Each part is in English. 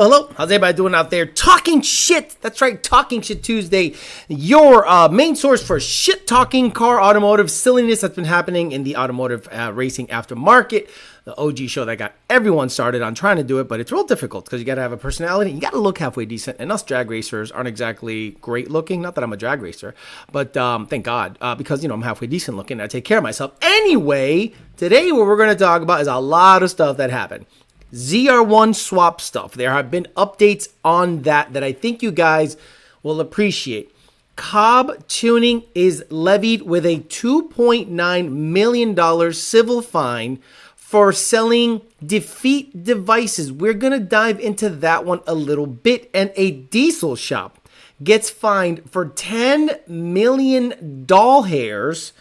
Hello, how's everybody doing out there? Talking shit. That's right, Talking Shit Tuesday. Your main source for shit talking car automotive silliness that's been happening in the automotive racing aftermarket. The OG show that got everyone started on trying to do it, but it's real difficult because you got to have a personality. You got to look halfway decent, and us drag racers aren't exactly great looking. Not that I'm a drag racer, but thank God, because I'm halfway decent looking. I take care of myself. Anyway, today what we're going to talk about is a lot of stuff that happened. ZR1 swap stuff. There have been updates on that I think you guys will appreciate. Cobb Tuning is levied with a $2.9 million civil fine for selling defeat devices. We're going to dive into that one a little bit. And a diesel shop gets fined for 10 million doll hairs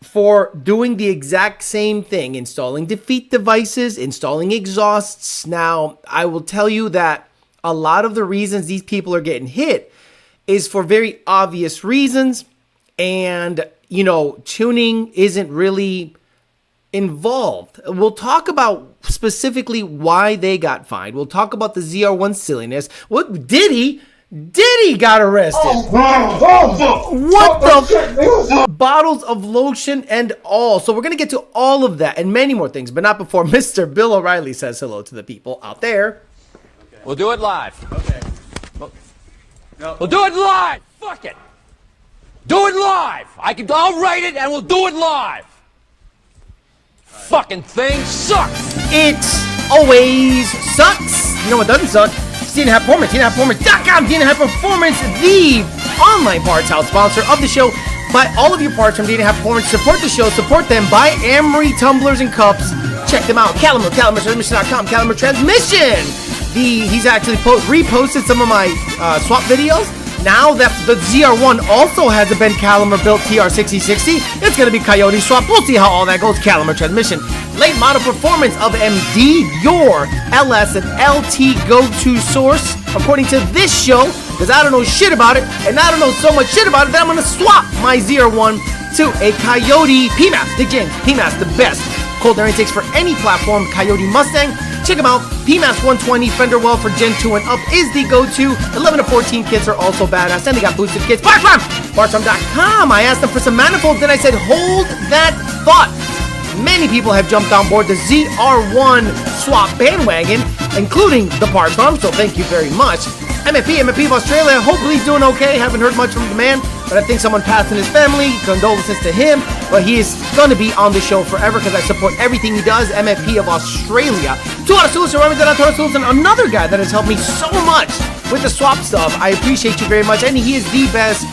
for doing the exact same thing, installing defeat devices, installing exhausts. Now, I will tell you that a lot of the reasons these people are getting hit is for very obvious reasons. And, tuning isn't really involved. We'll talk about specifically why they got fined. We'll talk about the ZR1 silliness. What Diddy got arrested. What the bottles of lotion and all. So we're going to get to all of that and many more things, but not before Mr. Bill O'Reilly says hello to the people out there. Okay. We'll do it live. Okay. We'll do it live. Fuck it. Do it live. I'll write it and we'll do it live. Fucking thing sucks. It always sucks. You know what doesn't suck? DNF Performance, DNFperformance.com, DNF Performance, the online parts house sponsor of the show. Buy all of your parts from DNF Performance. Support the show, support them. Buy Amory tumblers and cups. Check them out. Calibrators.com, Calibrators Transmission. He's actually reposted some of my swap videos. Now that the ZR1 also has a Ben Calimer built TR6060, it's going to be Coyote swap. We'll see how all that goes. Calimer transmission. Late model performance of MD, your LS and LT go-to source, according to this show, because I don't know shit about it, and I don't know so much shit about it that I'm going to swap my ZR1 to a Coyote PMAS. Dick James, PMAS, the best cold air intakes for any platform. Coyote Mustang. Check them out. PMAS 120 Fender Well for Gen 2 and up is the go-to. 11 to 14 kits are also badass. And they got boosted kits. Bartram.com. I asked them for some manifolds. Then I said, hold that thought. Many people have jumped on board the ZR1 swap bandwagon, including the Parts Farm. So thank you very much. MFP of Australia, hopefully he's doing okay. Haven't heard much from the man, but I think someone passed in his family. Condolences to him, but he is going to be on the show forever because I support everything he does. MFP of Australia. Another guy that has helped me so much with the swap stuff. I appreciate you very much, and he is the best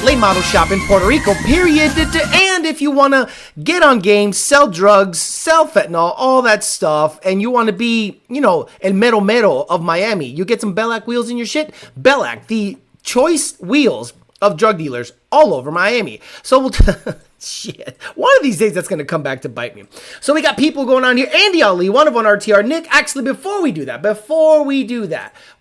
late model shop in Puerto Rico, period. And if you want to get on game, sell drugs, sell fentanyl, all that stuff, and you want to be, el mero mero of Miami, you get some Bellac wheels in your shit. Bellac, the choice wheels of drug dealers all over Miami. So we'll shit. One of these days that's going to come back to bite me. So we got people going on here. Andy Ali, one of on RTR. Nick, actually, before we do that,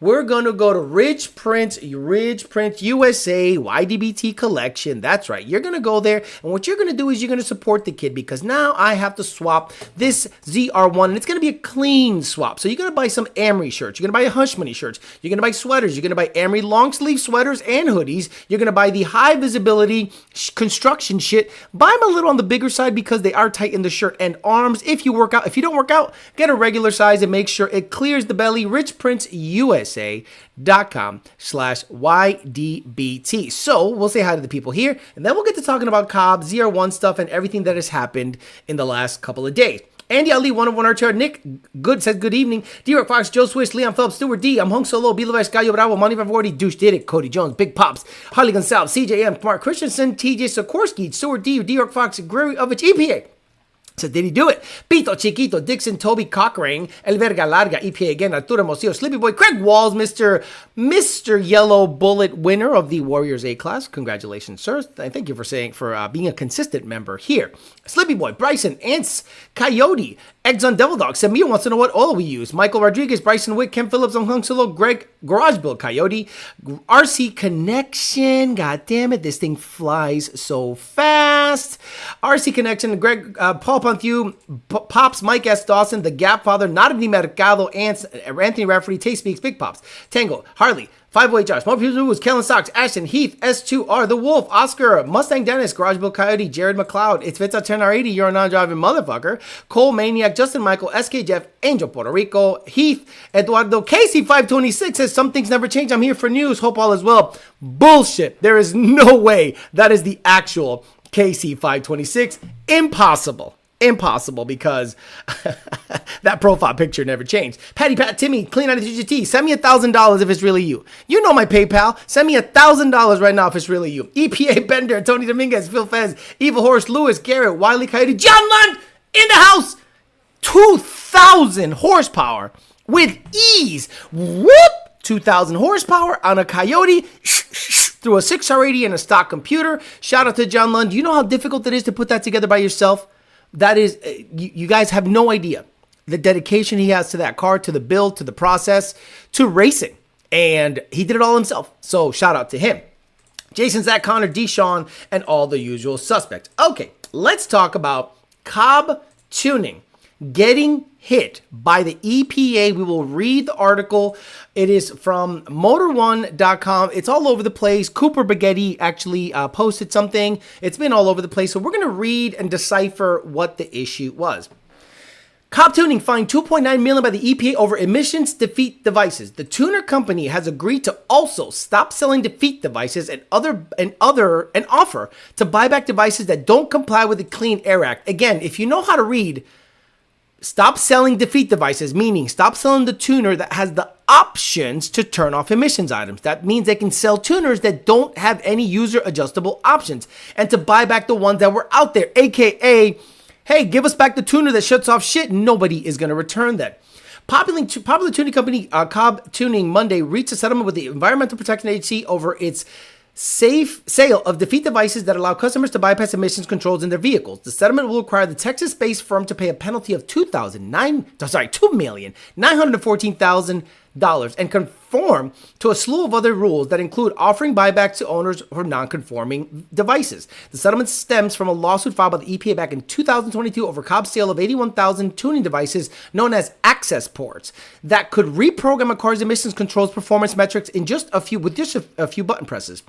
we're going to go to Ridge Print USA YDBT collection. That's right. You're going to go there, and what you're going to do is you're going to support the kid because now I have to swap this ZR1, and it's going to be a clean swap. So you're going to buy some Amory shirts. You're going to buy Hush Money shirts. You're going to buy sweaters. You're going to buy Amory long sleeve sweaters and hoodies. You're going to buy the high visibility construction shit. Buy them a little on the bigger side because they are tight in the shirt and arms. If you work out, if you don't work out, get a regular size and make sure it clears the belly. richprintsusa.com/YDBT. So we'll say hi to the people here, and then we'll get to talking about Cobb, ZR1 stuff, and everything that has happened in the last couple of days. Andy Ali, one of one RTR. Nick, good, says good evening. D-Rock Fox, Joe Swish, Leon Phillips, Stuart D. I'm Hung Solo, Bilovesh, Gallo Bravo, Monty Vavordi, Douche Did It, Cody Jones, Big Pops, Harley Gonzalez, CJM, Mark Christensen, TJ Sikorsky, Stuart D. D-Rock Fox, Gregory Ovich, EPA. So did he do it? Pito Chiquito, Dixon, Toby Cockring, El Verga Larga, EPA again, Arturo Mosillo, Sleepy Boy, Craig Walls, Mr. Yellow Bullet winner of the Warriors A-Class. Congratulations, sir. Thank you for being a consistent member here. Sleepy Boy, Bryson, Ants, Coyote, Eggs on Devil Dog, Samir wants to know what oil we use. Michael Rodriguez, Bryson Wick, Ken Phillips, Hung Solo, Greg, Garage Build, Coyote, RC Connection. God damn it, this thing flies so fast. past. RC Connection, Greg, Paul Ponthieu, Pops, Mike S. Dawson, The Gap Father, Nada Di Mercado, Anthony Rafferty, Tay Speaks, Big Pops, Tango, Harley, 508 More People was Kellen Stocks, Ashton, Heath, S2R, The Wolf, Oscar, Mustang Dennis, Garage Bill Coyote, Jared McLeod, It's Fits out 10R80, You're a Non-Driving Motherfucker, Cole Maniac, Justin Michael, SK Jeff, Angel Puerto Rico, Heath, Eduardo, Casey526 says some things never change. I'm here for news. Hope all is well. Bullshit. There is no way that is the actual KC526. Impossible. Impossible, because that profile picture never changed. Patty Pat Timmy, Clean Out of GT, send me $1,000 if it's really you. You know my PayPal. Send me $1,000 right now if it's really you. EPA Bender, Tony Dominguez, Phil Fez, Evil Horse, Lewis, Garrett, Wiley Coyote, John Lund in the house. 2,000 horsepower with ease. Whoop! 2,000 horsepower on a Coyote through a 6R80 and a stock computer. Shout out to John Lund. Do you know how difficult it is to put that together by yourself? That is, you guys have no idea the dedication he has to that car, to the build, to the process, to racing. And he did it all himself. So shout out to him. Jason, Zach, Connor, Deshaun, and all the usual suspects. Okay, let's talk about Cobb tuning getting hit by the EPA. We will read the article. It is from motor1.com. It's all over the place. Cooper Baghetti actually posted something. It's been all over the place. So we're going to read and decipher what the issue was. Cobb Tuning fined $2.9 million by the EPA over emissions defeat devices. The tuner company has agreed to also stop selling defeat devices and offer to buy back devices that don't comply with the Clean Air Act. Again, if you know how to read, stop selling defeat devices, meaning stop selling the tuner that has the options to turn off emissions items. That means they can sell tuners that don't have any user adjustable options, and to buy back the ones that were out there, aka, hey, give us back the tuner that shuts off shit. Nobody is going to return that. Popular tuning company Cobb Tuning Monday reached a settlement with the Environmental Protection Agency over its safe sale of defeat devices that allow customers to bypass emissions controls in their vehicles. The settlement will require the Texas-based firm to pay a penalty of $2,914,000 and conform to a slew of other rules that include offering buybacks to owners for non-conforming devices. The settlement stems from a lawsuit filed by the EPA back in 2022 over Cobb's sale of 81,000 tuning devices known as access ports that could reprogram a car's emissions controls performance metrics in just a few button presses.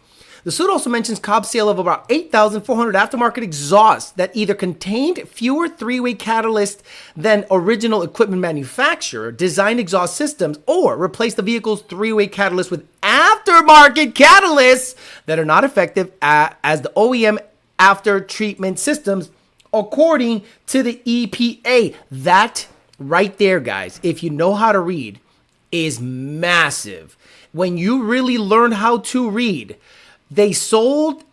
The suit also mentions Cobb's sale of about 8,400 aftermarket exhausts that either contained fewer three-way catalysts than original equipment manufacturer designed exhaust systems, or replaced the vehicle's three-way catalyst with aftermarket catalysts that are not effective as the OEM after treatment systems, according to the EPA. That right there, guys, if you know how to read, is massive. When you really learn how to read, they sold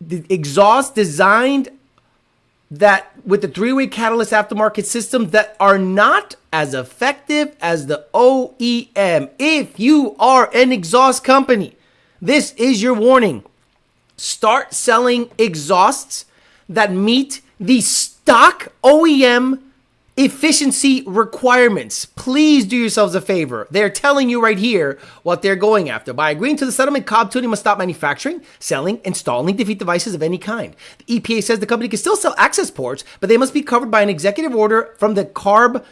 the exhaust designed that with the three-way catalyst aftermarket systems that are not as effective as the OEM. If you are an exhaust company, this is your warning. Start selling exhausts that meet the stock OEM efficiency requirements. Please do yourselves a favor. They're telling you right here what they're going after. By agreeing to the settlement, Cobb Tuning must stop manufacturing, selling, installing defeat devices of any kind. The EPA says the company can still sell access ports, but they must be covered by an executive order from Cobb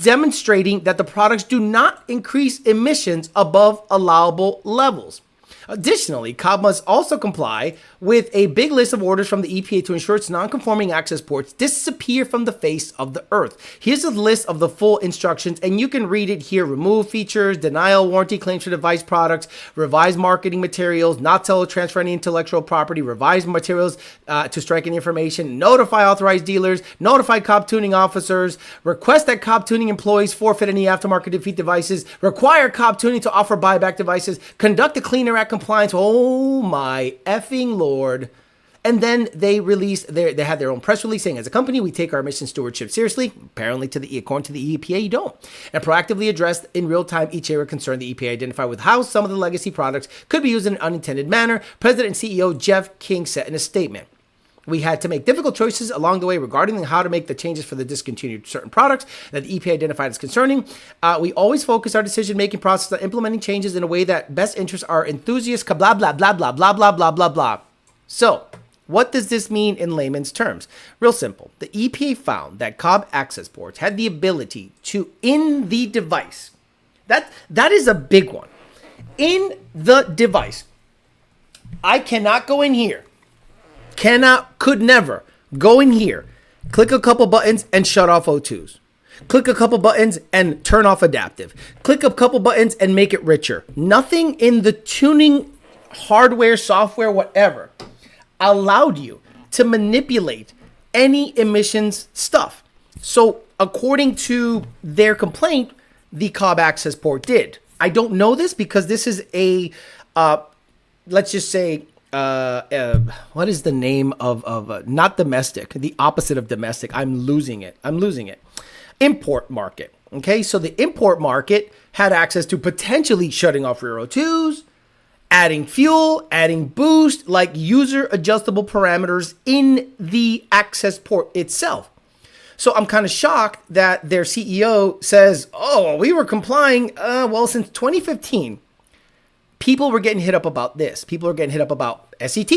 demonstrating that the products do not increase emissions above allowable levels. Additionally, Cobb must also comply with a big list of orders from the EPA to ensure its non-conforming access ports disappear from the face of the earth. Here's a list of the full instructions, and you can read it here. Remove features, denial, warranty claims for device products, revise marketing materials, not sell or transfer any intellectual property, revise materials to strike any information, notify authorized dealers, notify Cobb Tuning officers, request that Cobb Tuning employees forfeit any aftermarket defeat devices, require Cobb Tuning to offer buyback devices, conduct a Clean Air Act compliance. Oh my effing Lord. And then they had their own press release saying, as a company, we take our emission stewardship seriously. Apparently, according to the EPA, you don't. And proactively addressed in real time each area of concern. The EPA identified with how some of the legacy products could be used in an unintended manner. President and CEO Jeff King said in a statement, we had to make difficult choices along the way regarding how to make the changes for the discontinued certain products that the EPA identified as concerning. We always focus our decision-making process on implementing changes in a way that best interests our enthusiasts, blah, blah, blah, blah, blah, blah, blah, blah, blah. So, What does this mean in layman's terms? Real simple. The EPA found that Cobb access ports had the ability to, in the device, that is a big one. In the device, I cannot go in here. Could never go in here, click a couple buttons and shut off O2s. Click a couple buttons and turn off adaptive. Click a couple buttons and make it richer. Nothing in the tuning hardware, software, whatever, allowed you to manipulate any emissions stuff. So according to their complaint, the Cobb access port did. I don't know this because this is a, let's just say, what is the name of not domestic, the opposite of domestic. I'm losing it. Import market. Okay, so the import market had access to potentially shutting off rear O2s, adding fuel, adding boost, like user adjustable parameters in the access port itself. So I'm kind of shocked that their CEO says, oh, we were complying. Well, since 2015, people were getting hit up about this. People are getting hit up about SET.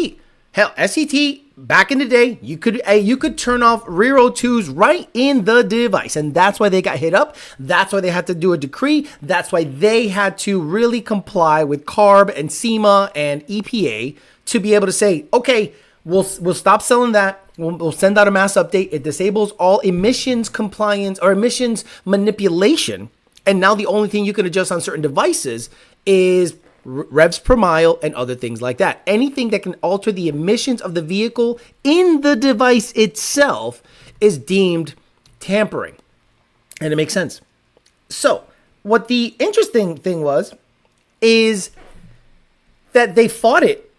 Hell, SET, back in the day, you could turn off rear O2s right in the device. And that's why they got hit up. That's why they had to do a decree. That's why they had to really comply with CARB and SEMA and EPA to be able to say, okay, we'll stop selling that. We'll send out a mass update. It disables all emissions compliance or emissions manipulation. And now the only thing you can adjust on certain devices is revs per mile and other things like that. Anything that can alter the emissions of the vehicle in the device itself is deemed tampering. And it makes sense. So what the interesting thing is that they fought it.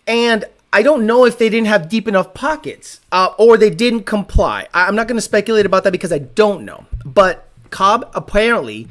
And I don't know if they didn't have deep enough pockets or they didn't comply. I'm not going to speculate about that because I don't know. But Cobb apparently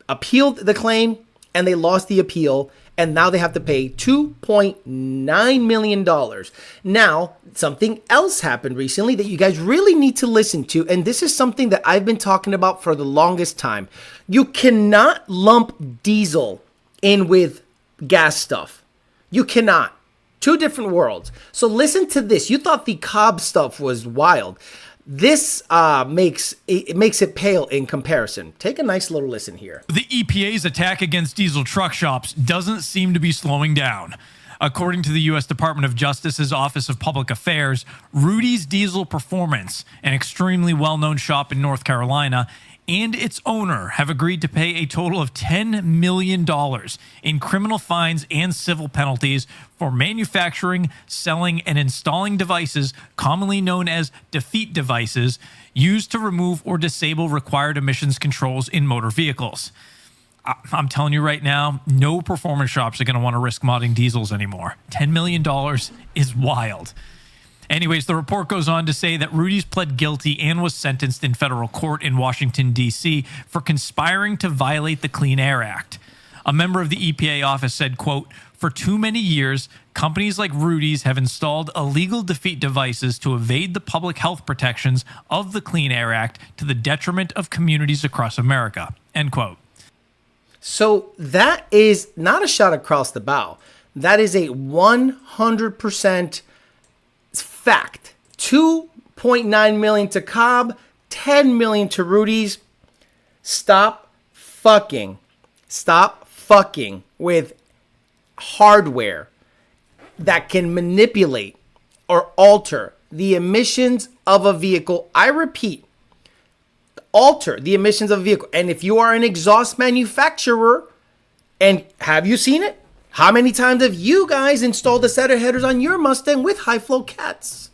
appealed the claim and they lost the appeal. And now they have to pay $2.9 million. Now, something else happened recently that you guys really need to listen to. And this is something that I've been talking about for the longest time. You cannot lump diesel in with gas stuff. You cannot. Two different worlds. So listen to this. You thought the Cobb stuff was wild. This makes it pale in comparison. Take a nice little listen here. The EPA's attack against diesel truck shops doesn't seem to be slowing down. According to the U.S. Department of Justice's Office of Public Affairs, Rudy's Diesel Performance, an extremely well-known shop in North Carolina, and its owner have agreed to pay a total of $10 million in criminal fines and civil penalties for manufacturing, selling, and installing devices commonly known as defeat devices used to remove or disable required emissions controls in motor vehicles. I'm telling you right now, no performance shops are going to want to risk modding diesels anymore. $10 million is wild. Anyways, the report goes on to say that Rudy's pled guilty and was sentenced in federal court in Washington, D.C. for conspiring to violate the Clean Air Act. A member of the EPA office said, quote, "For too many years, companies like Rudy's have installed illegal defeat devices to evade the public health protections of the Clean Air Act to the detriment of communities across America," end quote. So that is not a shot across the bow. That is a 100% fact. $2.9 million to Cobb, $10 million to Rudy's. Stop fucking with hardware that can manipulate or alter the emissions of a vehicle. I repeat, alter the emissions of a vehicle. And if you are an exhaust manufacturer, and have you seen it? How many times have you guys installed a set of headers on your Mustang with high flow cats?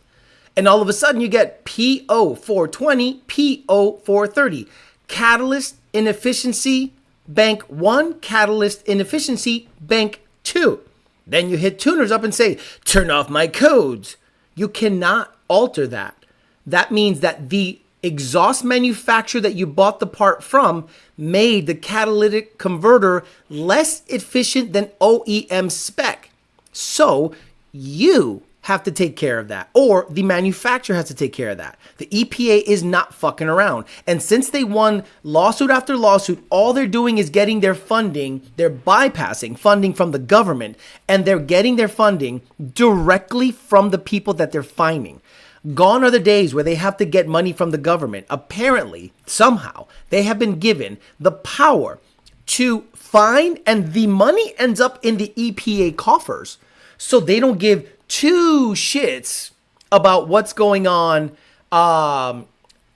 And all of a sudden you get PO 420, PO 430. Catalyst inefficiency bank 1, catalyst inefficiency bank 2. Then you hit tuners up and say, turn off my codes. You cannot alter that. That means that the exhaust manufacturer that you bought the part from made the catalytic converter less efficient than OEM spec. So you have to take care of that, or the manufacturer has to take care of that. The EPA is not fucking around. And since they won lawsuit after lawsuit, all they're doing is getting their funding. They're bypassing funding from the government, and they're getting their funding directly from the people that they're fining. Gone are the days where they have to get money from the government. Apparently, somehow, they have been given the power to fine, and the money ends up in the EPA coffers. So they don't give two shits about what's going on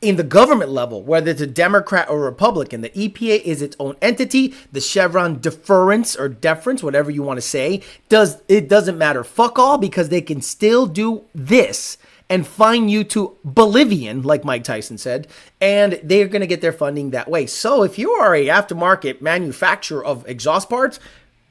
in the government level, whether it's a Democrat or Republican. The EPA is its own entity. The Chevron deference or deference, whatever you want to say, doesn't matter. Fuck all, because they can still do this and fine you to Bolivian, like Mike Tyson said, and they're going to get their funding that way. So if you are a aftermarket manufacturer of exhaust parts,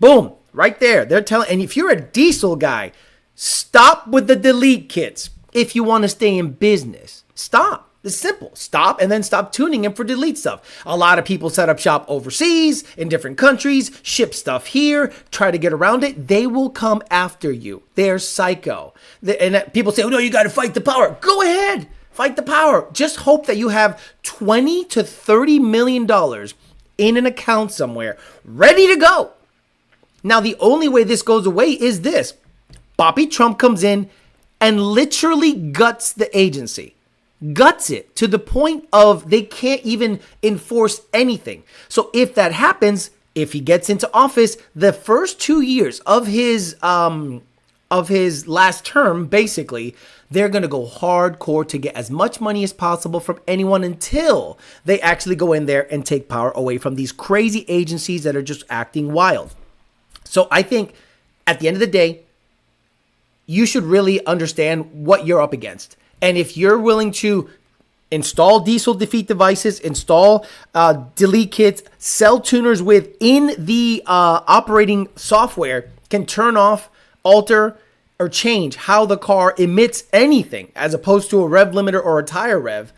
boom, right there. They're telling, and if you're a diesel guy, stop with the delete kits. If you want to stay in business, stop. It's simple. Stop, and then stop tuning in for delete stuff. A lot of people set up shop overseas in different countries, ship stuff here, try to get around it. They will come after you. They're psycho. And people say, oh, no, you got to fight the power. Go ahead. Fight the power. Just hope that you have $20 to $30 million in an account somewhere ready to go. Now, the only way this goes away is this. Bobby Trump comes in and literally guts the agency. Guts it to the point of they can't even enforce anything. So if that happens, if he gets into office, the first 2 years of his last term, basically, they're going to go hardcore to get as much money as possible from anyone until they actually go in there and take power away from these crazy agencies that are just acting wild. So I think at the end of the day, you should really understand what you're up against. And if you're willing to install diesel defeat devices, install delete kits, sell tuners within the operating software, can turn off, alter, or change how the car emits anything as opposed to a rev limiter or a tire rev,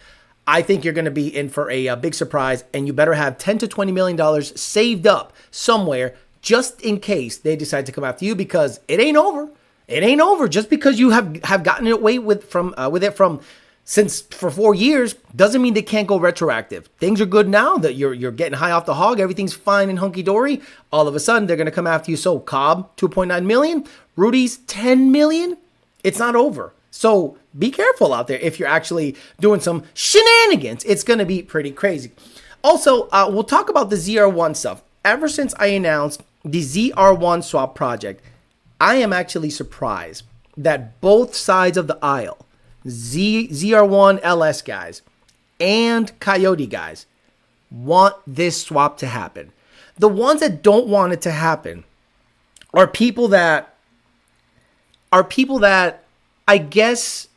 I think you're going to be in for a big surprise, and you better have $10 to $20 million saved up somewhere just in case they decide to come after you, because it ain't over. It ain't over. Just because you have gotten away with it since for 4 years doesn't mean they can't go retroactive. Things are good now that you're getting high off the hog. Everything's fine and hunky dory. All of a sudden they're going to come after you. So Cobb, 2.9 million, Rudy's 10 million. It's not over. So be careful out there. If you're actually doing some shenanigans, it's going to be pretty crazy. Also, we'll talk about the ZR1 stuff. Ever since I announced the ZR1 swap project, I am actually surprised that both sides of the aisle, ZR1 LS guys and Coyote guys, want this swap to happen. The ones that don't want it to happen are people that I guess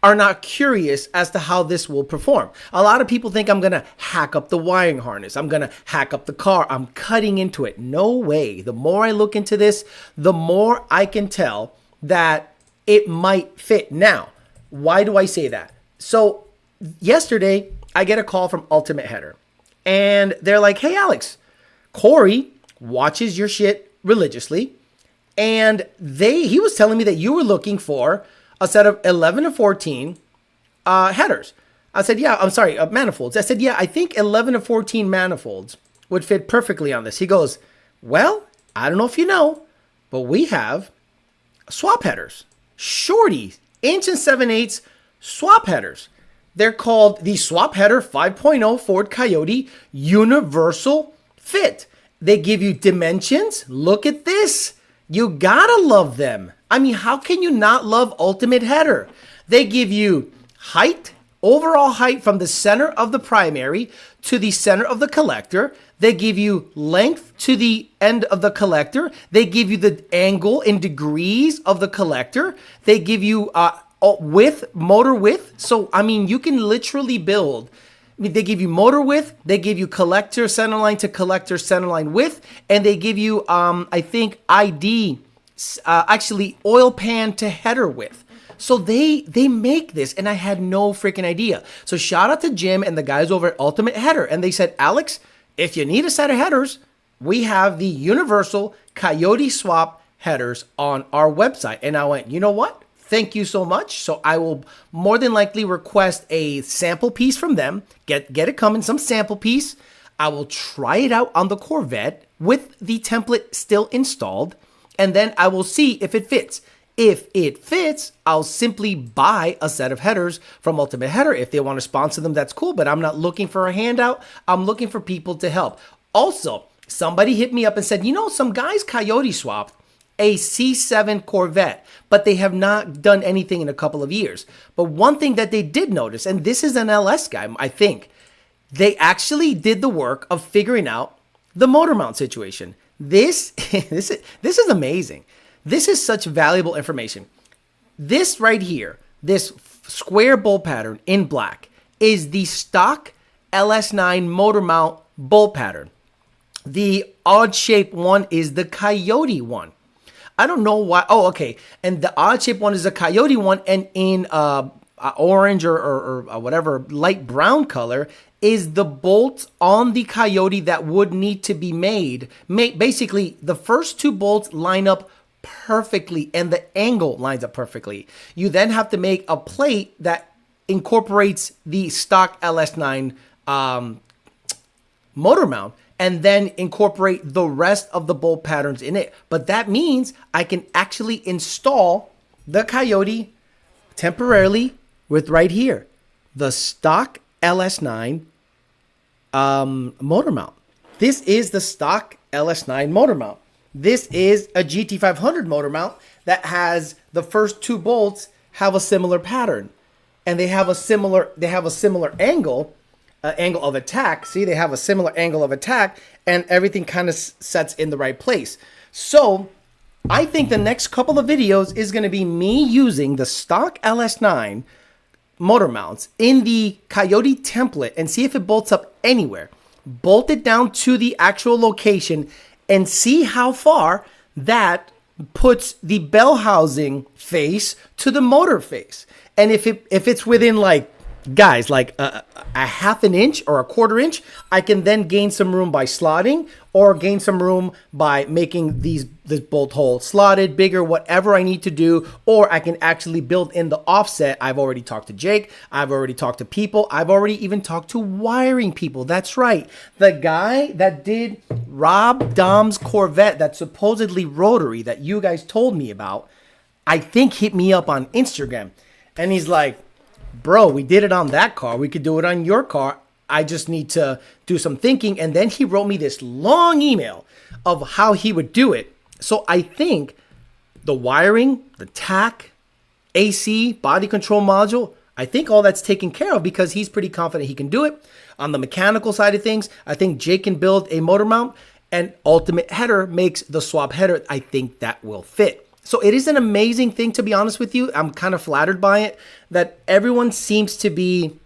are not curious as to how this will perform. A lot of people think I'm going to hack up the wiring harness. I'm going to hack up the car. I'm cutting into it. No way. The more I look into this, the more I can tell that it might fit. Now, why do I say that? So yesterday, I get a call from Ultimate Header, and they're like, hey, Alex, Corey watches your shit religiously, and he was telling me that you were looking for a set of 11 to 14 headers. I said, yeah, I'm sorry, manifolds. I said, yeah, I think 11 to 14 manifolds would fit perfectly on this. He goes, well, I don't know if you know, but we have swap headers. Shorty, 1 7/8 swap headers. They're called the Swap Header 5.0 Ford Coyote Universal Fit. They give you dimensions. Look at this. You gotta love them. I mean, how can you not love Ultimate Header? They give you height, overall height from the center of the primary to the center of the collector. They give you length to the end of the collector. They give you the angle in degrees of the collector. They give you width, motor width. So, I mean, you can literally build. They give you motor width, they give you collector centerline to collector centerline width, and they give you, I think, actually oil pan to header width. So they make this, and I had no freaking idea. So shout out to Jim and the guys over at Ultimate Header, and they said, Alex, if you need a set of headers, we have the Universal Coyote Swap headers on our website. And I went, you know what? Thank you so much. So I will more than likely request a sample piece from them. Get it coming, some sample piece. I will try it out on the Corvette with the template still installed, and then I will see if it fits. If it fits, I'll simply buy a set of headers from Ultimate Header. If they want to sponsor them, that's cool, but I'm not looking for a handout. I'm looking for people to help. Also, somebody hit me up and said, some guys Coyote swapped a C7 Corvette, but they have not done anything in a couple of years. But one thing that they did notice, and this is an LS guy, I think, they actually did the work of figuring out the motor mount situation. This is amazing. This is such valuable information. This right here, this square bolt pattern in black, is the stock LS9 motor mount bolt pattern. The odd shaped one is the Coyote one. I don't know why. Oh, okay. And the odd shaped one is a Coyote one, and in orange or whatever light brown color is the bolt on the Coyote that would need to be made. Basically, the first two bolts line up perfectly and the angle lines up perfectly. You then have to make a plate that incorporates the stock LS9 motor mount and then incorporate the rest of the bolt patterns in it. But that means I can actually install the Coyote temporarily with right here, the stock LS9 motor mount. This is the stock LS9 motor mount. This is a GT500 motor mount that has the first two bolts have a similar pattern, and they have a similar angle of attack. See, they have a similar angle of attack, and everything kind of sets in the right place. So I think the next couple of videos is going to be me using the stock LS9 motor mounts in the Coyote template and see if it bolts up anywhere. Bolt it down to the actual location and see how far that puts the bell housing face to the motor face. And if it's within like a half an inch or a quarter inch, I can then gain some room by slotting or gain some room by making this bolt hole slotted, bigger, whatever I need to do, or I can actually build in the offset. I've already talked to Jake. I've already talked to people. I've already even talked to wiring people. That's right. The guy that did Rob Dom's Corvette that's supposedly rotary that you guys told me about, I think hit me up on Instagram. And he's like, bro, we did it on that car. We could do it on your car. I just need to do some thinking. And then he wrote me this long email of how he would do it. So I think the wiring, the tack, AC, body control module, I think all that's taken care of because he's pretty confident he can do it. On the mechanical side of things, I think Jake can build a motor mount, and Ultimate Header makes the swap header. I think that will fit. So it is an amazing thing, to be honest with you. I'm kind of flattered by it that everyone seems to be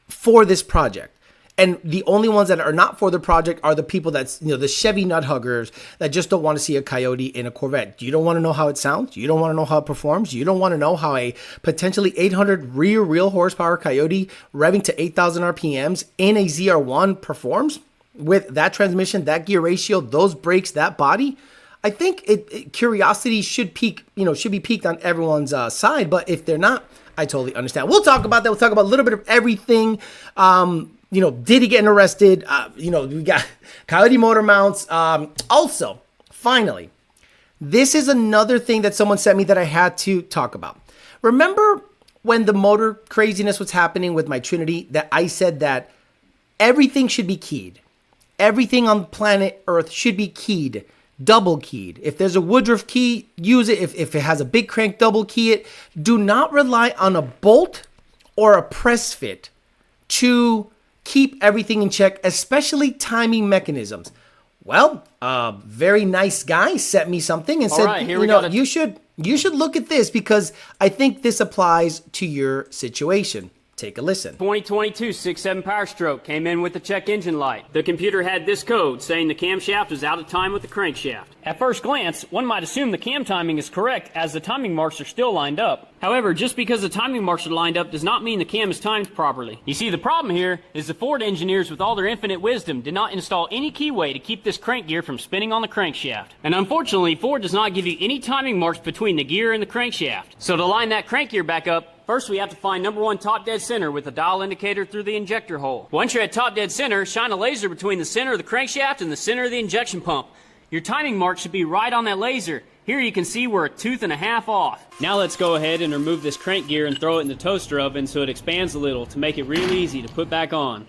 for this project. And the only ones that are not for the project are the people that's, the Chevy nut huggers that just don't want to see a Coyote in a Corvette. You don't want to know how it sounds. You don't want to know how it performs. You don't want to know how a potentially 800 real horsepower Coyote revving to 8,000 RPMs in a ZR1 performs with that transmission, that gear ratio, those brakes, that body. I think curiosity should be piqued on everyone's side, but if they're not, I totally understand. We'll talk about that. We'll talk about a little bit of everything. Diddy getting arrested. We got Coyote motor mounts. Also, finally, this is another thing that someone sent me that I had to talk about. Remember when the motor craziness was happening with my Trinity that I said that everything should be keyed. Everything on planet Earth should be keyed. Double keyed. If there's a Woodruff key, use it. If it has a big crank, double key it. Do not rely on a bolt or a press fit to keep everything in check, especially timing mechanisms. Well, a very nice guy sent me something and said, you should look at this because I think this applies to your situation. Take a listen. 2022 6.7 Power Stroke came in with the check engine light. The computer had this code saying the camshaft was out of time with the crankshaft. At first glance, one might assume the cam timing is correct as the timing marks are still lined up. However, just because the timing marks are lined up does not mean the cam is timed properly. You see, the problem here is the Ford engineers, with all their infinite wisdom, did not install any keyway to keep this crank gear from spinning on the crankshaft. And unfortunately, Ford does not give you any timing marks between the gear and the crankshaft. So to line that crank gear back up, first, we have to find number 1 top dead center with a dial indicator through the injector hole. Once you're at top dead center, shine a laser between the center of the crankshaft and the center of the injection pump. Your timing mark should be right on that laser. Here you can see we're a tooth and a half off. Now let's go ahead and remove this crank gear and throw it in the toaster oven so it expands a little to make it real easy to put back on.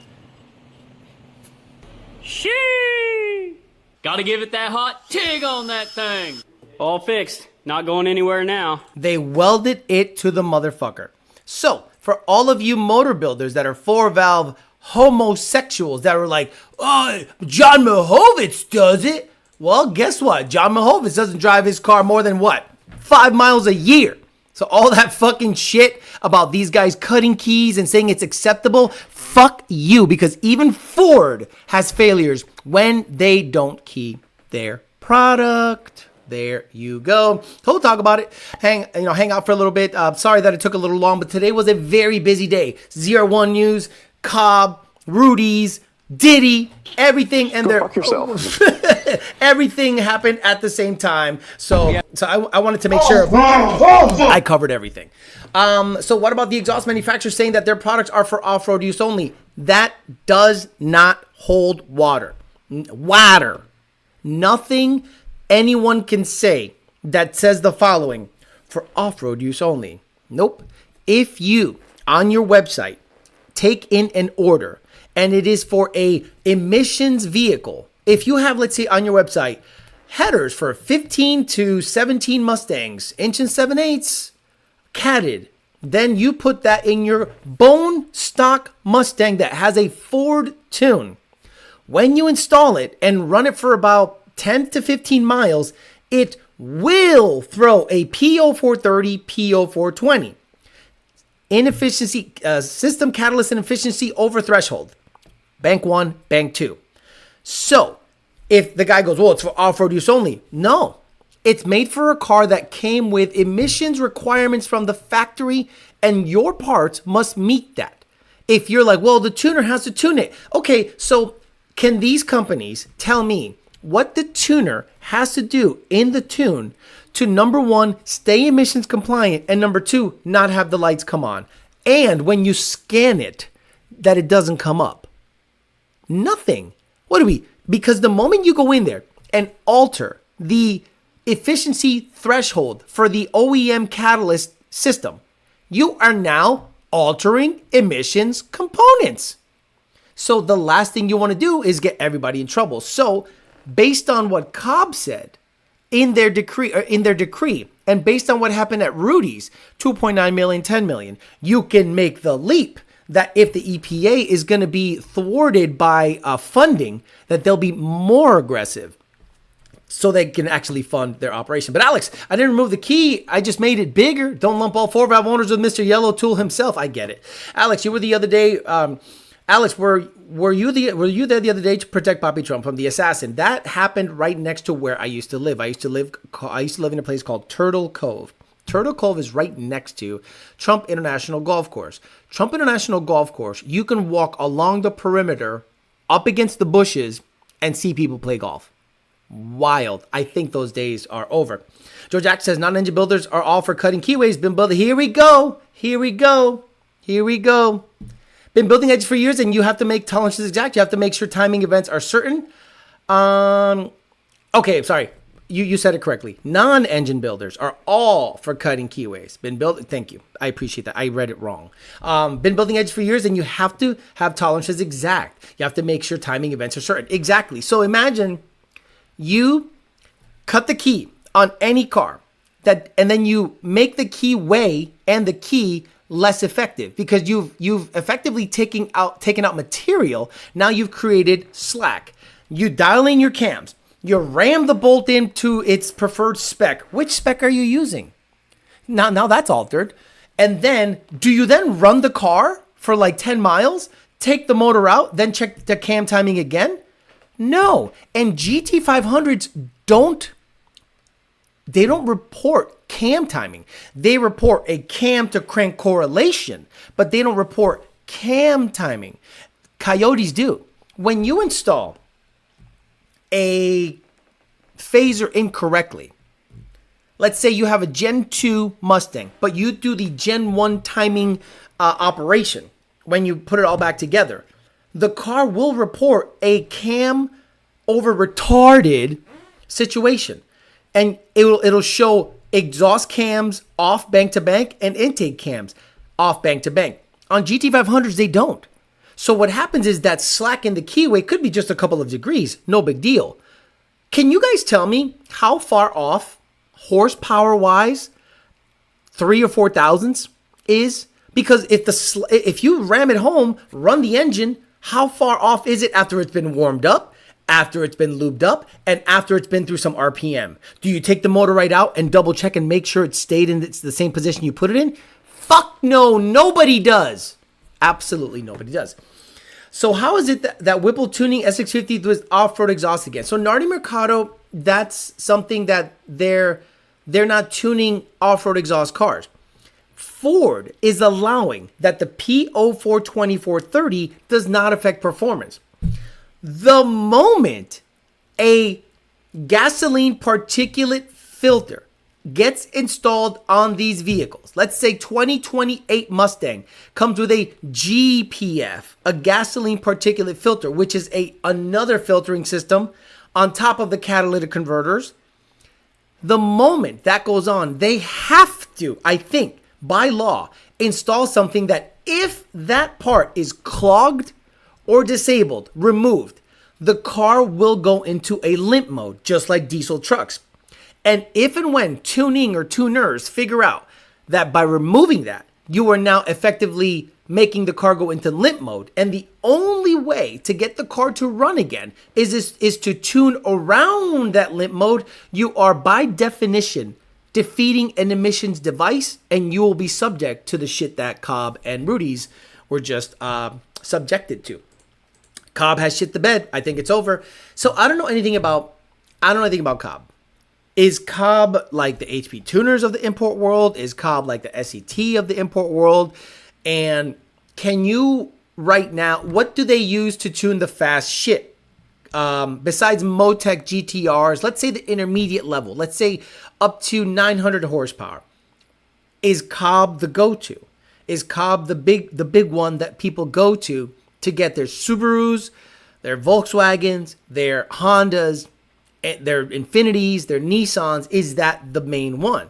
Shee! Gotta give it that hot TIG on that thing. All fixed. Not going anywhere now. They welded it to the motherfucker. So, for all of you motor builders that are 4-valve homosexuals that are like, oh, John Mahovitz does it. Well, guess what? John Mahovitz doesn't drive his car more than what? 5 miles a year. So all that fucking shit about these guys cutting keys and saying it's acceptable, fuck you, because even Ford has failures when they don't key their product. There you go. We'll talk about it. Hang out for a little bit. Sorry that it took a little long, but today was a very busy day. ZR1 news, Cobb, Rudy's, Diddy, everything, and Go fuck yourself. everything happened at the same time. So I wanted to make sure I covered everything. So what about the exhaust manufacturers saying that their products are for off-road use only? That does not hold water. Nothing anyone can say that says the following: for off-road use only. Nope. If you, on your website, take in an order and it is for a emissions vehicle, if you have, let's say on your website, headers for 15 to 17 Mustangs, inch and 7/8, catted, then you put that in your bone stock Mustang that has a Ford tune. When you install it and run it for about 10 to 15 miles, it will throw a P0430, P0420. Inefficiency, system catalyst inefficiency over threshold. Bank 1, bank 2. So, if the guy goes, well, it's for off-road use only. No, it's made for a car that came with emissions requirements from the factory, and your parts must meet that. If you're like, well, the tuner has to tune it. Okay, so can these companies tell me what the tuner has to do in the tune to, number 1, stay emissions compliant, and number 2, not have the lights come on, and when you scan it, that it doesn't come up? Nothing. Because the moment you go in there and alter the efficiency threshold for the OEM catalyst system, you are now altering emissions components. So the last thing you want to do is get everybody in trouble. So based on what Cobb said in their decree, and based on what happened at Rudy's, 2.9 million, 10 million, you can make the leap that if the EPA is going to be thwarted by funding, that they'll be more aggressive so they can actually fund their operation. But Alex, I didn't remove the key. I just made it bigger. Don't lump all 4-valve owners with Mr. Yellow Tool himself. I get it. Alex, you were the other day. Alex, were you there the other day to protect Bobby Trump from the assassin? That happened right next to where I used to live. I used to live in a place called Turtle Cove. Turtle Cove is right next to Trump International Golf Course. Trump International Golf Course, you can walk along the perimeter up against the bushes and see people play golf. Wild. I think those days are over. George Act says non-engine builders are all for cutting keyways. Been building. Here we go. Been building edges for years, and you have to make tolerances exact. You have to make sure timing events are certain. Okay, sorry. You said it correctly. Non-engine builders are all for cutting keyways. Thank you. I appreciate that. I read it wrong. Been building edges for years, and you have to have tolerances exact. You have to make sure timing events are certain. Exactly. So imagine you cut the key on any car, and then you make the key weigh and the key less effective because you've effectively taken out material. Now you've created slack. You dial in your cams. You ram the bolt into its preferred spec. Which spec are you using? Now that's altered. And then, do you then run the car for like 10 miles, take the motor out, then check the cam timing again? No. And GT500s don't report cam timing. They report a cam to crank correlation, but they don't report cam timing. Coyotes do. When you install a phaser incorrectly, let's say you have a Gen 2 Mustang, but you do the Gen 1 timing operation when you put it all back together, the car will report a cam over retarded situation. And it'll show exhaust cams off bank to bank and intake cams off bank to bank. On GT500s, they don't. So what happens is that slack in the keyway could be just a couple of degrees. No big deal. Can you guys tell me how far off horsepower-wise 3 or 4 thousandths is? Because if you ram it home, run the engine, how far off is it after it's been warmed up, after it's been lubed up, and after it's been through some RPM? Do you take the motor right out and double check and make sure it stayed in the same position you put it in? Fuck no, nobody does. Absolutely nobody does. So how is it that Whipple tuning S650 with off-road exhaust again? So Nardi Mercado, that's something that they're not tuning off-road exhaust cars. Ford is allowing that the P042430 does not affect performance. The moment a gasoline particulate filter gets installed on these vehicles, let's say 2028 Mustang comes with a GPF, a gasoline particulate filter, which is another filtering system on top of the catalytic converters. The moment that goes on, they have to, I think, by law, install something that if that part is clogged or disabled, removed, the car will go into a limp mode, just like diesel trucks. And if and when tuning or tuners figure out that by removing that, you are now effectively making the car go into limp mode, and the only way to get the car to run again is to tune around that limp mode, you are by definition defeating an emissions device, and you will be subject to the shit that Cobb and Rudy's were just subjected to. Cobb has shit the bed. I think it's over. So I don't know anything about Cobb. Is Cobb like the HP tuners of the import world? Is Cobb like the SET of the import world? And can you right now, what do they use to tune the fast shit? Besides Motec GTRs, let's say the intermediate level, let's say up to 900 horsepower. Is Cobb the go-to? Is Cobb the big one that people go to get their Subarus, their Volkswagens, their Hondas, their Infinities, their Nissans? Is that the main one?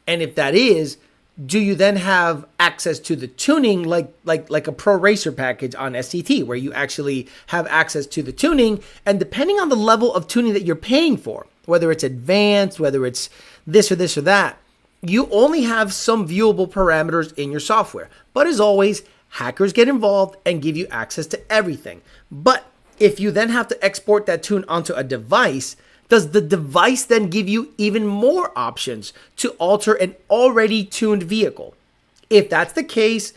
And if that is, do you then have access to the tuning like a Pro Racer package on SCT, where you actually have access to the tuning? And depending on the level of tuning that you're paying for, whether it's advanced, whether it's this or that, you only have some viewable parameters in your software. But as always, hackers get involved and give you access to everything. But if you then have to export that tune onto a device, does the device then give you even more options to alter an already tuned vehicle? If that's the case,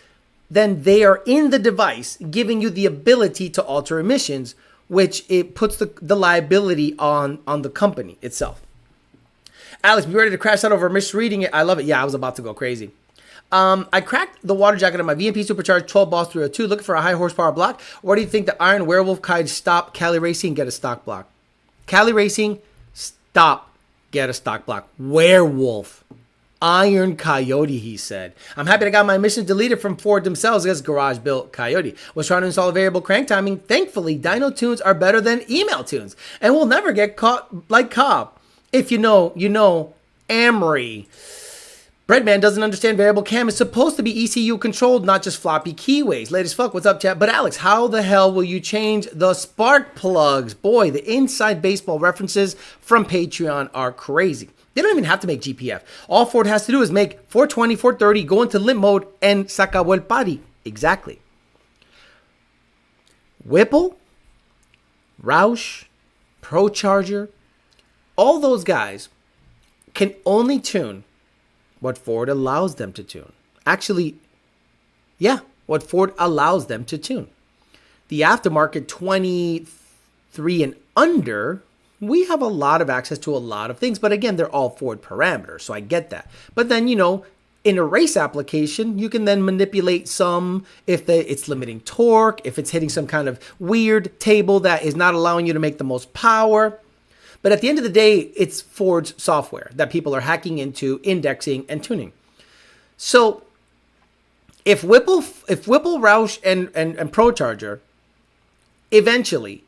then they are in the device giving you the ability to alter emissions, which it puts the liability on the company itself. Alex, be ready to crash out over misreading it. I love it. Yeah, I was about to go crazy. I cracked the water jacket on my VMP Supercharged 12 Boss 302 looking for a high horsepower block. Where do you think the Iron Werewolf could stop Cali Racing and get a stock block? Cali Racing, stop, get a stock block. Werewolf. Iron Coyote, he said. I'm happy I got my emissions deleted from Ford themselves as garage built Coyote. Was trying to install a variable crank timing. Thankfully, dyno tunes are better than email tunes and will never get caught like Cobb. If you know, you know. Amory. Breadman doesn't understand variable cam is supposed to be ECU controlled, not just floppy keyways. Latest fuck, what's up, chat? But Alex, how the hell will you change the spark plugs? Boy, the inside baseball references from Patreon are crazy. They don't even have to make GPF. All Ford has to do is make 420, 430, go into limp mode, and sacabo el party. Exactly. Whipple, Roush, Procharger, all those guys can only tune what Ford allows them to tune. Actually, yeah, what Ford allows them to tune. The aftermarket 23 and under, we have a lot of access to a lot of things, but again, they're all Ford parameters, so I get that. But then, in a race application, you can then manipulate some if it's limiting torque, if it's hitting some kind of weird table that is not allowing you to make the most power. But at the end of the day, it's Ford's software that people are hacking into, indexing, and tuning. So if Whipple, Roush, and Procharger eventually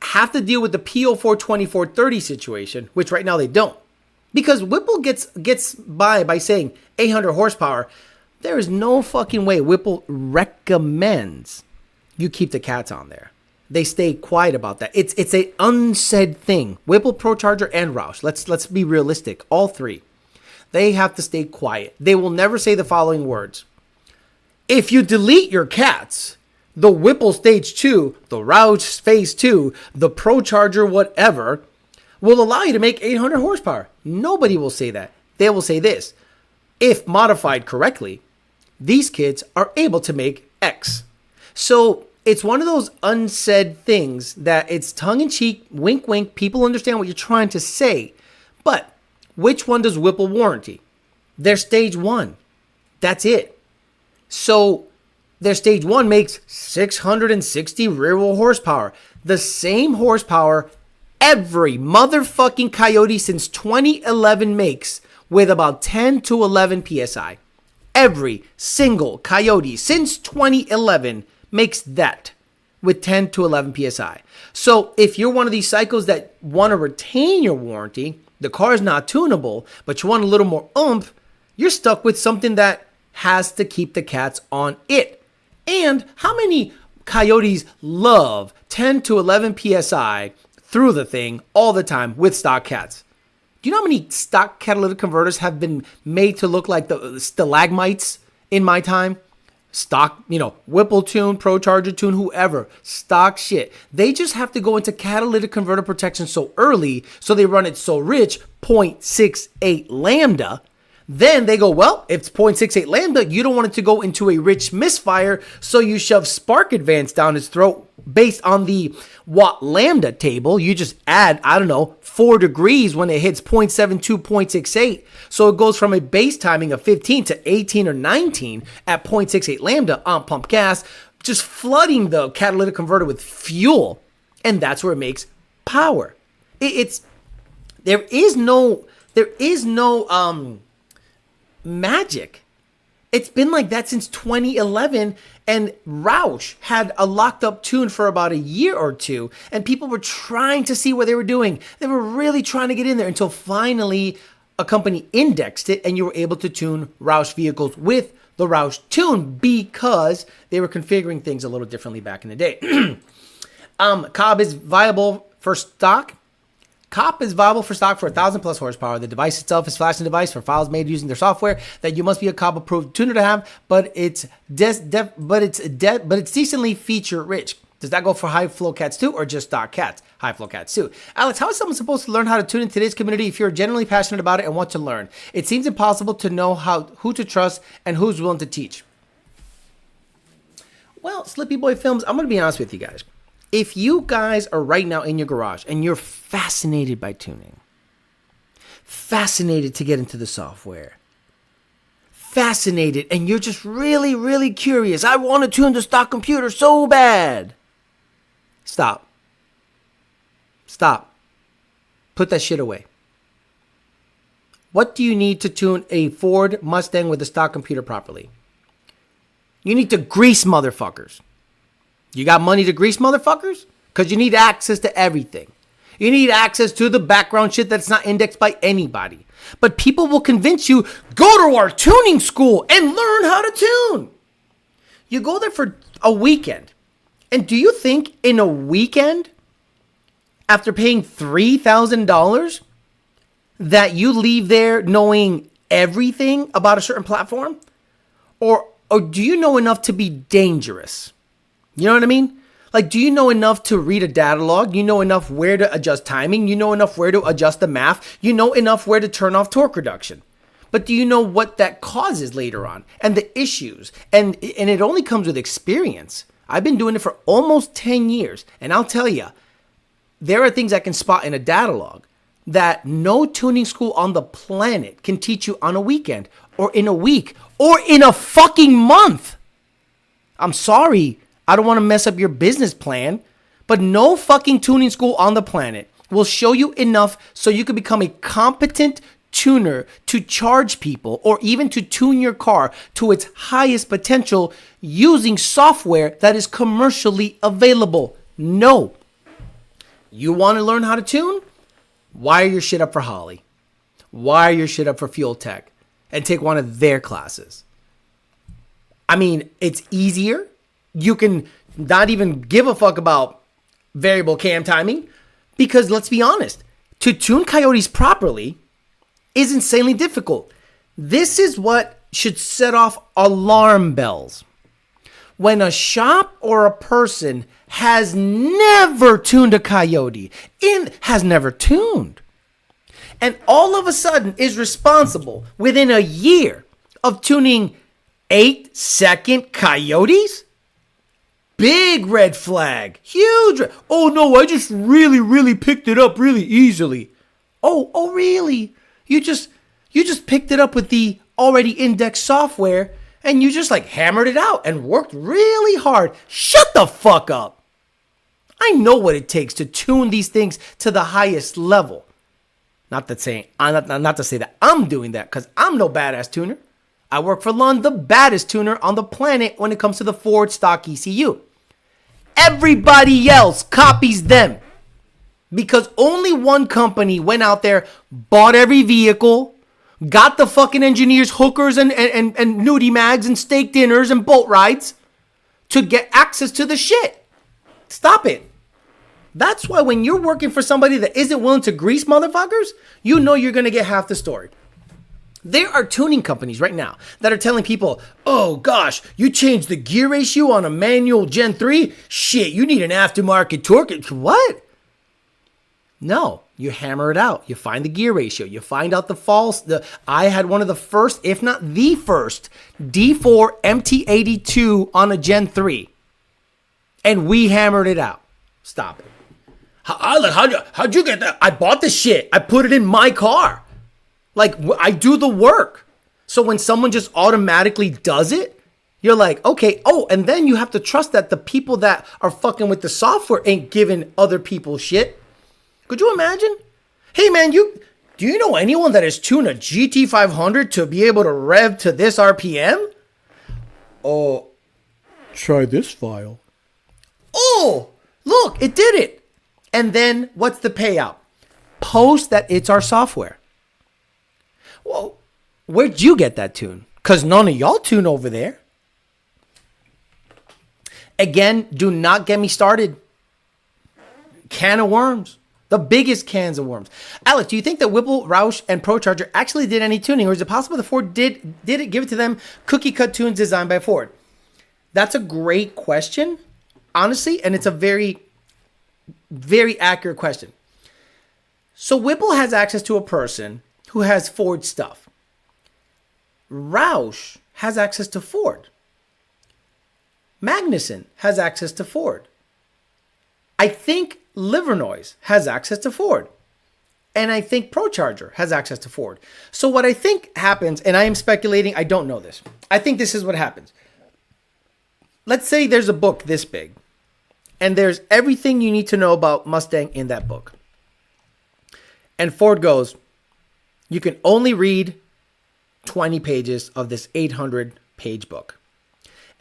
have to deal with the P04 2430 situation, which right now they don't, because Whipple gets by saying 800 horsepower. There is no fucking way Whipple recommends you keep the cats on there. They stay quiet about that. It's a unsaid thing. Whipple, Procharger, and Roush. Let's be realistic. All three. They have to stay quiet. They will never say the following words. If you delete your cats, the Whipple Stage 2, the Roush Phase 2, the Procharger whatever, will allow you to make 800 horsepower. Nobody will say that. They will say this. If modified correctly, these kids are able to make X. So it's one of those unsaid things that it's tongue-in-cheek, wink, wink. People understand what you're trying to say. But which one does Whipple warranty? Their Stage 1. That's it. So their Stage 1 makes 660 rear-wheel horsepower. The same horsepower every motherfucking Coyote since 2011 makes, with about 10 to 11 PSI. Every single Coyote since 2011 makes that with 10 to 11 PSI. So if you're one of these cycles that want to retain your warranty, the car is not tunable, but you want a little more oomph, you're stuck with something that has to keep the cats on it. And how many Coyotes love 10 to 11 PSI through the thing all the time with stock cats? Do you know how many stock catalytic converters have been made to look like the stalagmites in my time? Stock, Whipple tune, Procharger tune, whoever, stock shit. They just have to go into catalytic converter protection so early, so they run it so rich, 0.68 lambda. Then they go, well, if it's 0.68 lambda, you don't want it to go into a rich misfire, so you shove spark advance down its throat based on the watt lambda table. You just add, 4 degrees when it hits 0.72, 0.68. So it goes from a base timing of 15 to 18 or 19 at 0.68 lambda on pump gas, just flooding the catalytic converter with fuel. And that's where it makes power. There is no magic. It's been like that since 2011, and Roush had a locked up tune for about a year or two, and people were trying to see what they were doing. They were really trying to get in there until finally a company indexed it, and you were able to tune Roush vehicles with the Roush tune because they were configuring things a little differently back in the day. Cobb is viable for stock. Cobb is viable for stock for 1,000 plus horsepower. The device itself is a flashing device for files made using their software that you must be a Cobb approved tuner to have, but it's decently feature rich. Does that go for high flow cats too, or just stock cats? High flow cats too. Alex, how is someone supposed to learn how to tune in today's community if you're genuinely passionate about it and want to learn? It seems impossible to know who to trust and who's willing to teach. Well, Slippy Boy Films, I'm going to be honest with you guys. If you guys are right now in your garage and you're fascinated by tuning, fascinated to get into the software, fascinated, and you're just really, really curious, I want to tune the stock computer so bad. Stop. Put that shit away. What do you need to tune a Ford Mustang with a stock computer properly? You need to grease motherfuckers. You got money to grease motherfuckers? Because you need access to everything. You need access to the background shit that's not indexed by anybody. But people will convince you, go to our tuning school and learn how to tune. You go there for a weekend. And do you think in a weekend, after paying $3,000, that you leave there knowing everything about a certain platform? Or do you know enough to be dangerous? You know what I mean? Like, do you know enough to read a data log? You know enough where to adjust timing? You know enough where to adjust the math? You know enough where to turn off torque reduction? But do you know what that causes later on and the issues? And it only comes with experience. I've been doing it for almost 10 years. And I'll tell you, there are things I can spot in a data log that no tuning school on the planet can teach you on a weekend or in a week or in a fucking month. I'm sorry. I don't want to mess up your business plan, but no fucking tuning school on the planet will show you enough so you can become a competent tuner to charge people or even to tune your car to its highest potential using software that is commercially available. No. You want to learn how to tune? Wire your shit up for Holly. Wire your shit up for Fuel Tech and take one of their classes. I mean, it's easier. You can not even give a fuck about variable cam timing because let's be honest, to tune Coyotes properly is insanely difficult. This is what should set off alarm bells. When a shop or a person has never tuned a Coyote, has never tuned, and all of a sudden is responsible within a year of tuning 8-second Coyotes, big red flag, huge. Oh no, I just really picked it up really easily. Oh really? You just picked it up with the already indexed software and you just like hammered it out and worked really hard. Shut the fuck up. I know what it takes to tune these things to the highest level. Not to say that I'm doing that because I'm no badass tuner. I work for Lund, the baddest tuner on the planet when it comes to the Ford stock ECU. Everybody else copies them because only one company went out there, bought every vehicle, got the fucking engineers hookers and nudie mags and steak dinners and boat rides to get access to the shit. Stop it. That's why when you're working for somebody that isn't willing to grease motherfuckers, you know you're going to get half the story. There are tuning companies right now that are telling people, oh gosh, you changed the gear ratio on a manual Gen 3? Shit, you need an aftermarket torque. What? No, you hammer it out. You find the gear ratio. You find out the false. I had one of the first, if not the first, D4 MT82 on a Gen 3. And we hammered it out. Stop it. How'd you get that? I bought the shit. I put it in my car. Like, I do the work. So when someone just automatically does it, you're like, okay. Oh, and then you have to trust that the people that are fucking with the software ain't giving other people shit. Could you imagine? Hey, man, do you know anyone that has tuned a GT500 to be able to rev to this RPM? Oh, try this file. Oh, look, it did it. And then what's the payout? Post that it's our software. Well, where'd you get that tune? Because none of y'all tune over there. Again, do not get me started. Can of worms. The biggest cans of worms. Alex, do you think that Whipple, Roush, and Procharger actually did any tuning? Or is it possible the Ford did it give it to them cookie cut tunes designed by Ford? That's a great question, honestly, and it's a very, very accurate question. So Whipple has access to a person who has Ford stuff. Roush has access to Ford. Magnuson has access to Ford. I think Livernois has access to Ford. And I think Procharger has access to Ford. So what I think happens, and I am speculating, I don't know this. I think this is what happens. Let's say there's a book this big, and there's everything you need to know about Mustang in that book. And Ford goes, you can only read 20 pages of this 800-page book.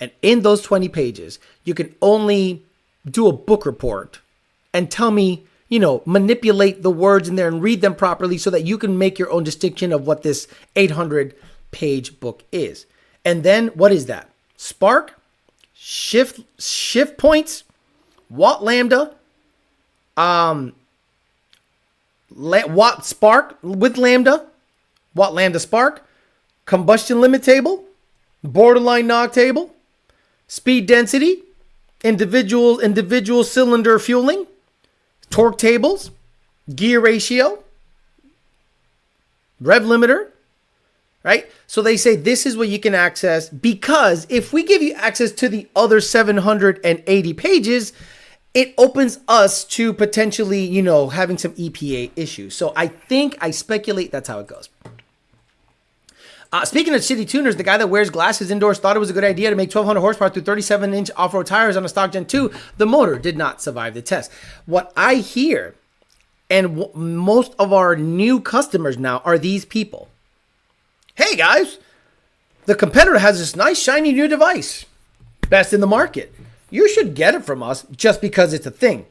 And in those 20 pages, you can only do a book report and tell me, manipulate the words in there and read them properly so that you can make your own distinction of what this 800-page book is. And then what is that? Spark, shift points, watt lambda, watt spark with lambda, watt lambda spark, combustion limit table, borderline knock table, speed density, individual cylinder fueling, torque tables, gear ratio, rev limiter, right? So they say this is what you can access, because if we give you access to the other 780 pages, it opens us to potentially, having some EPA issues. So I speculate that's how it goes. Speaking of shitty tuners, the guy that wears glasses indoors thought it was a good idea to make 1,200 horsepower through 37-inch off-road tires on a stock Gen 2. The motor did not survive the test. What I hear, and most of our new customers now, are these people. Hey guys, the competitor has this nice shiny new device. Best in the market. You should get it from us just because it's a thing.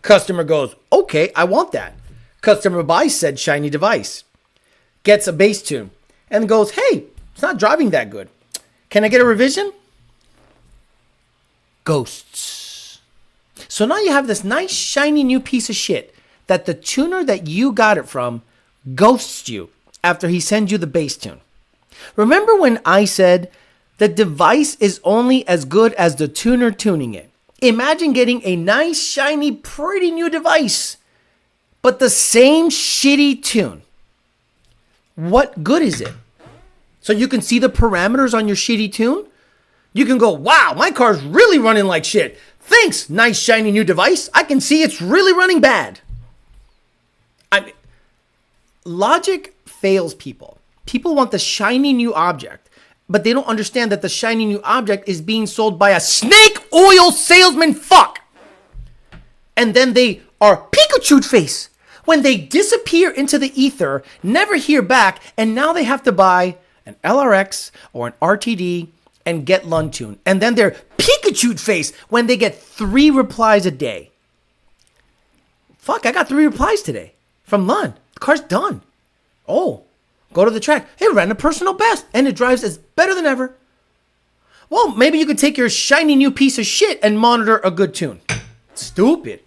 Customer goes, okay, I want that. Customer buys said shiny device. Gets a bass tune. And goes, hey, it's not driving that good. Can I get a revision? Ghosts. So now you have this nice, shiny new piece of shit that the tuner that you got it from ghosts you after he sends you the bass tune. Remember when I said the device is only as good as the tuner tuning it? Imagine getting a nice, shiny, pretty new device, but the same shitty tune. What good is it? So you can see the parameters on your shitty tune? You can go, wow, my car's really running like shit. Thanks, nice shiny new device. I can see it's really running bad. Logic fails people. People want the shiny new object, but they don't understand that the shiny new object is being sold by a snake oil salesman fuck. And then they are Pikachu face when they disappear into the ether, never hear back, and now they have to buy an LRX or an RTD and get Lund tune. And then they're Pikachu face when they get 3 replies a day. Fuck, I got 3 replies today from Lund. The car's done. Oh, go to the track. It ran a personal best and it drives as better than ever. Well, maybe you could take your shiny new piece of shit and monitor a good tune. Stupid.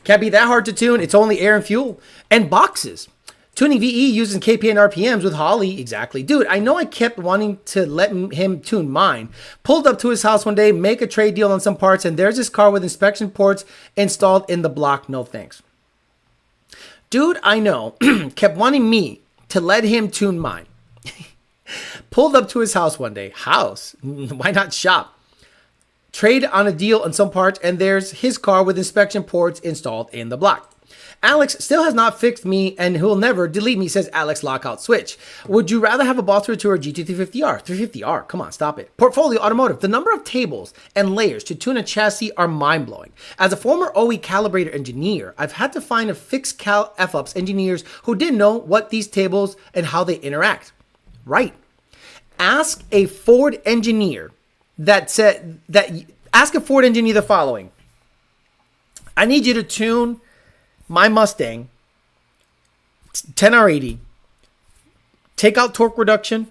Can't be that hard to tune. It's only air and fuel and boxes. Tuning VE using KPA and RPMs with Holly. Exactly. Dude, I know I kept wanting to let him tune mine. Pulled up to his house one day, make a trade deal on some parts, and there's this car with inspection ports installed in the block. No thanks. Dude, I know, kept wanting me to let him tune mine. Pulled up to his house one day. House? Why not shop? Trade on a deal on some parts, and there's his car with inspection ports installed in the block. Alex still has not fixed me, and he'll never delete me, says Alex Lockout Switch. Would you rather have a Boss Tour GT350R? 350R, come on, stop it. Portfolio Automotive. The number of tables and layers to tune a chassis are mind-blowing. As a former OE calibrator engineer, I've had to find a fixed cal F-ups engineers who didn't know what these tables and how they interact. Right. Ask a Ford engineer ask a Ford engineer the following. I need you to tune my Mustang 10R80, take out torque reduction,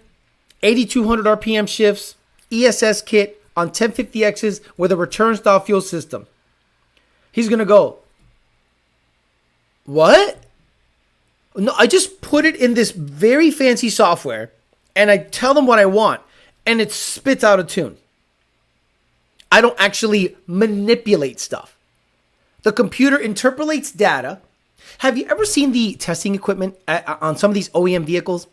8,200 RPM shifts, ESS kit on 1050Xs with a return style fuel system. He's going to go, what? No, I just put it in this very fancy software and I tell them what I want and it spits out a tune. I don't actually manipulate stuff. The computer interpolates data. Have you ever seen the testing equipment on some of these OEM vehicles?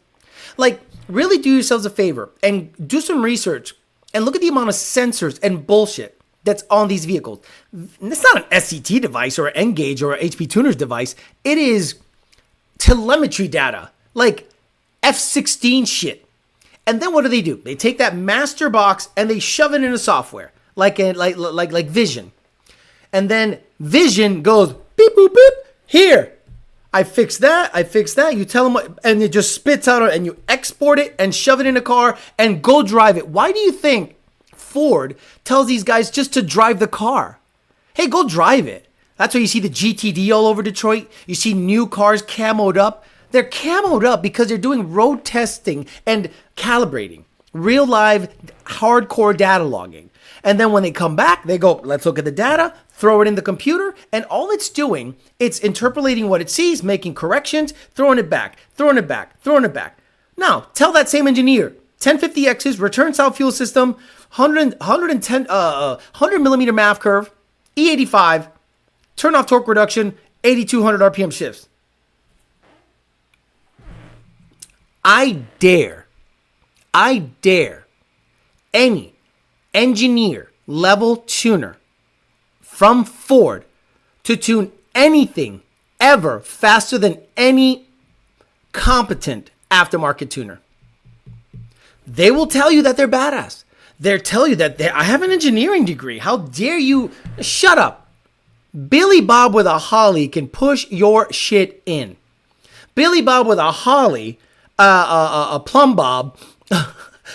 Like, really do yourselves a favor and do some research and look at the amount of sensors and bullshit that's on these vehicles. It's not an SCT device or an N-Gauge or an HP Tuners device. It is telemetry data, like F-16 shit. And then what do? They take that master box and they shove it into software, like Vision. And then Vision goes, beep, boop, beep, here. I fix that. You tell them what, and it just spits out, and you export it and shove it in a car and go drive it. Why do you think Ford tells these guys just to drive the car? Hey, go drive it. That's why you see the GTD all over Detroit. You see new cars camoed up. They're camoed up because they're doing road testing and calibrating, real live hardcore data logging. And then when they come back, they go, let's look at the data, throw it in the computer, and all it's doing, it's interpolating what it sees, making corrections, throwing it back. Now, tell that same engineer, 1050X's, return style fuel system, 100 millimeter MAF curve, E85, turn off torque reduction, 8,200 RPM shifts. I dare any engineer level tuner from Ford to tune anything ever faster than any competent aftermarket tuner. They will tell you that they're badass. They'll tell you that I have an engineering degree. How dare you? Shut up. Billy Bob with a Holly can push your shit in. Billy Bob with a Holly, a plumb bob,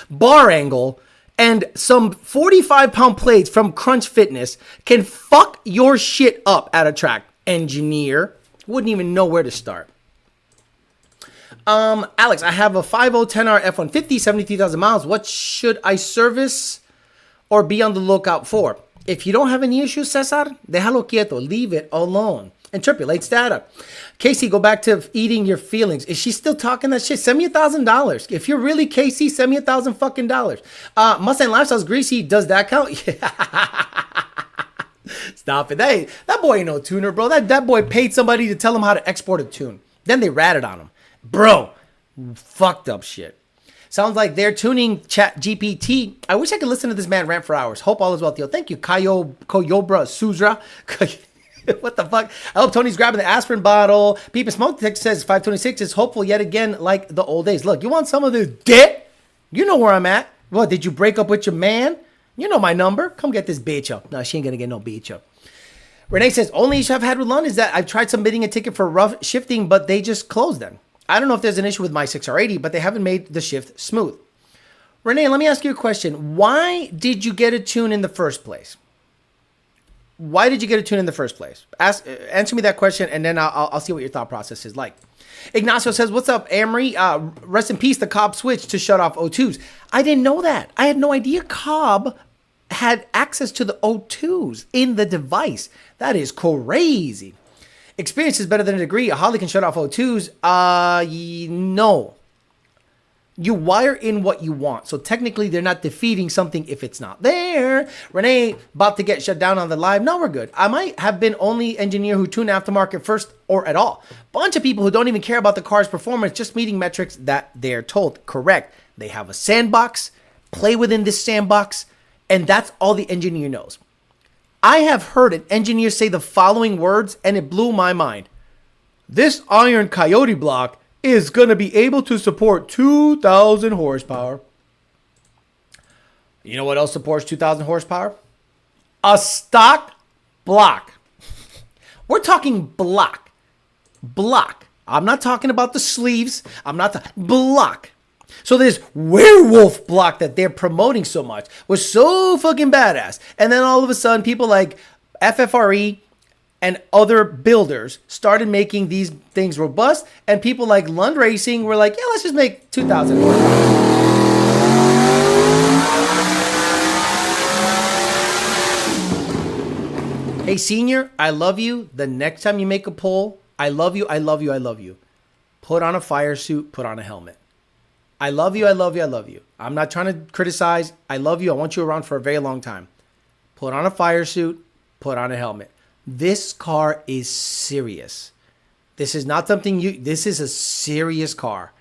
bar angle, and some 45-pound plates from Crunch Fitness can fuck your shit up at a track. Engineer wouldn't even know where to start. Alex, I have a 5010R F-150, 73,000 miles. What should I service or be on the lookout for? If you don't have any issues, Cesar, déjalo quieto. Leave it alone. Interpolates data. Casey, go back to eating your feelings. Is she still talking that shit? Send me $1,000. If you're really Casey, send me $1,000 fucking dollars. Mustang Lifestyles Greasy, does that count? Stop it. Hey, that boy ain't no tuner, bro. That boy paid somebody to tell him how to export a tune. Then they ratted on him. Bro, fucked up shit. Sounds like they're tuning Chat GPT. I wish I could listen to this man rant for hours. Hope all is well, Theo. Thank you, Koyobra Suzra. What the fuck? I hope Tony's grabbing the aspirin bottle. Peep Smoke Tech says 526 is hopeful yet again like the old days. Look, you want some of this dick? You know where I'm at. What, did you break up with your man? You know my number. Come get this bitch up. No, she ain't gonna get no bitch up. Renee says, only issue I've had with Lund is that I've tried submitting a ticket for rough shifting, but they just closed them. I don't know if there's an issue with my 6R80, but they haven't made the shift smooth. Renee, let me ask you a question. Why did you get a tune in the first place? Why did you get a tune in the first place? Answer me that question, and then I'll see what your thought process is like. Ignacio says, what's up, Amory? Rest in peace, the Cobb switch to shut off O2s. I didn't know that. I had no idea Cobb had access to the O2s in the device. That is crazy. Experience is better than a degree. A Holly can shut off O2s. No. You wire in what you want. So technically, they're not defeating something if it's not there. Renee, about to get shut down on the live. No, we're good. I might have been only engineer who tuned aftermarket first or at all. Bunch of people who don't even care about the car's performance, just meeting metrics that they're told. Correct. They have a sandbox, play within this sandbox, and that's all the engineer knows. I have heard an engineer say the following words, and it blew my mind. This iron Coyote block is going to be able to support 2,000 horsepower. You know what else supports 2,000 horsepower? A stock block. We're talking block. Block. I'm not talking about the sleeves. I'm not block. So this werewolf block that they're promoting so much was so fucking badass. And then all of a sudden, people like FFRE and other builders started making these things robust. And people like Lund Racing were like, yeah, let's just make 2,000. Hey, senior, I love you. The next time you make a poll, I love you, I love you, I love you. Put on a fire suit, put on a helmet. I love you, I love you, I love you. I'm not trying to criticize. I love you. I want you around for a very long time. Put on a fire suit, put on a helmet. This car is serious. This is not something this is a serious car.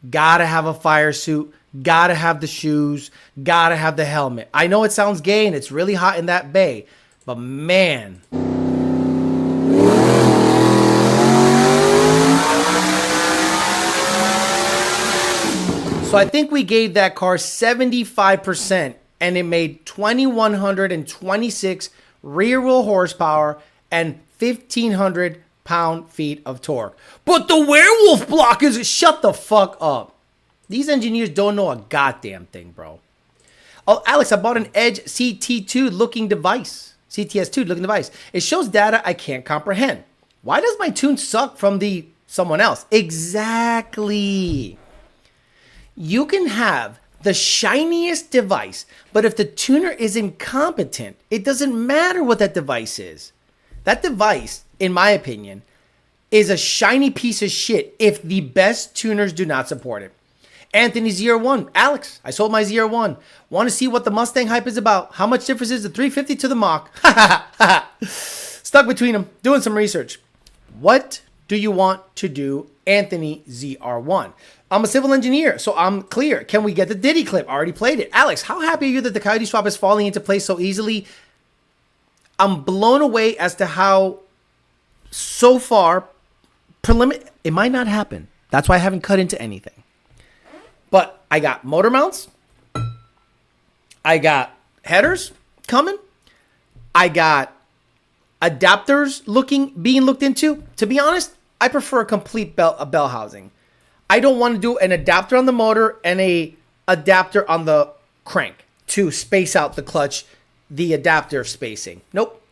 Gotta have a fire suit, gotta have the shoes, gotta have the helmet. I know it sounds gay and it's really hot in that bay, but man. So I think we gave that car 75% and it made 2,126 rear wheel horsepower and 1,500 pound-feet of torque. But the werewolf block is, shut the fuck up. These engineers don't know a goddamn thing, bro. Oh, Alex, I bought an Edge CT2 looking device. CTS2 looking device. It shows data I can't comprehend. Why does my tune suck from someone else? Exactly. You can have the shiniest device, but if the tuner is incompetent, it doesn't matter what that device is. That device, in my opinion, is a shiny piece of shit if the best tuners do not support it. Anthony ZR1, Alex, I sold my ZR1. Want to see what the Mustang hype is about? How much difference is the 350 to the Mach? Stuck between them, doing some research. What do you want to do Anthony ZR1? I'm a civil engineer, so I'm clear. Can we get the Diddy clip? I already played it. Alex, how happy are you that the Coyote swap is falling into place so easily? I'm blown away as to how so far it might not happen. That's why I haven't cut into anything. But I got motor mounts. I got headers coming. I got adapters being looked into. To be honest, I prefer a complete bell housing. I don't want to do an adapter on the motor and a adapter on the crank to space out the clutch, the adapter spacing. Nope.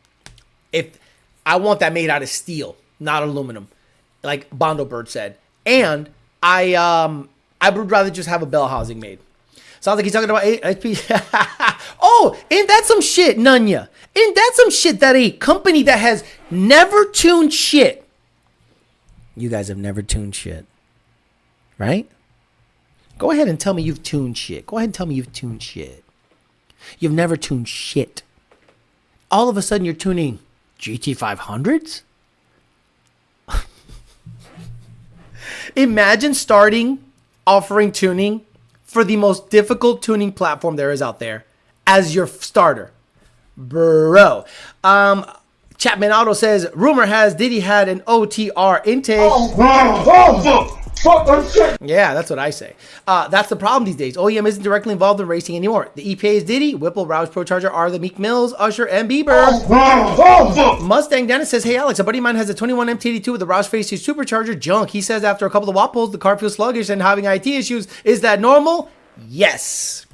If I want that made out of steel, not aluminum, like Bondo Bird said. And I would rather just have a bell housing made. Sounds like he's talking about HP. Oh, ain't that some shit, Nunya? Ain't that some shit that a company that has never tuned shit? You guys have never tuned shit, right? Go ahead and tell me you've tuned shit. Go ahead and tell me you've tuned shit. You've never tuned shit. All of a sudden you're tuning GT500s? Imagine offering tuning for the most difficult tuning platform there is out there as your starter. Bro. Chapman Auto says, rumor has Diddy had an OTR intake. Yeah, that's what I say. That's the problem these days. OEM isn't directly involved in racing anymore. The EPA is Diddy, Whipple, Roush, Procharger are the Meek Mills, Usher, and Bieber. Mustang Dennis says, hey Alex, a buddy of mine has a 21 MT82 with a Roush Phase 2 supercharger junk. He says after a couple of watt pulls, the car feels sluggish and having IT issues. Is that normal? Yes.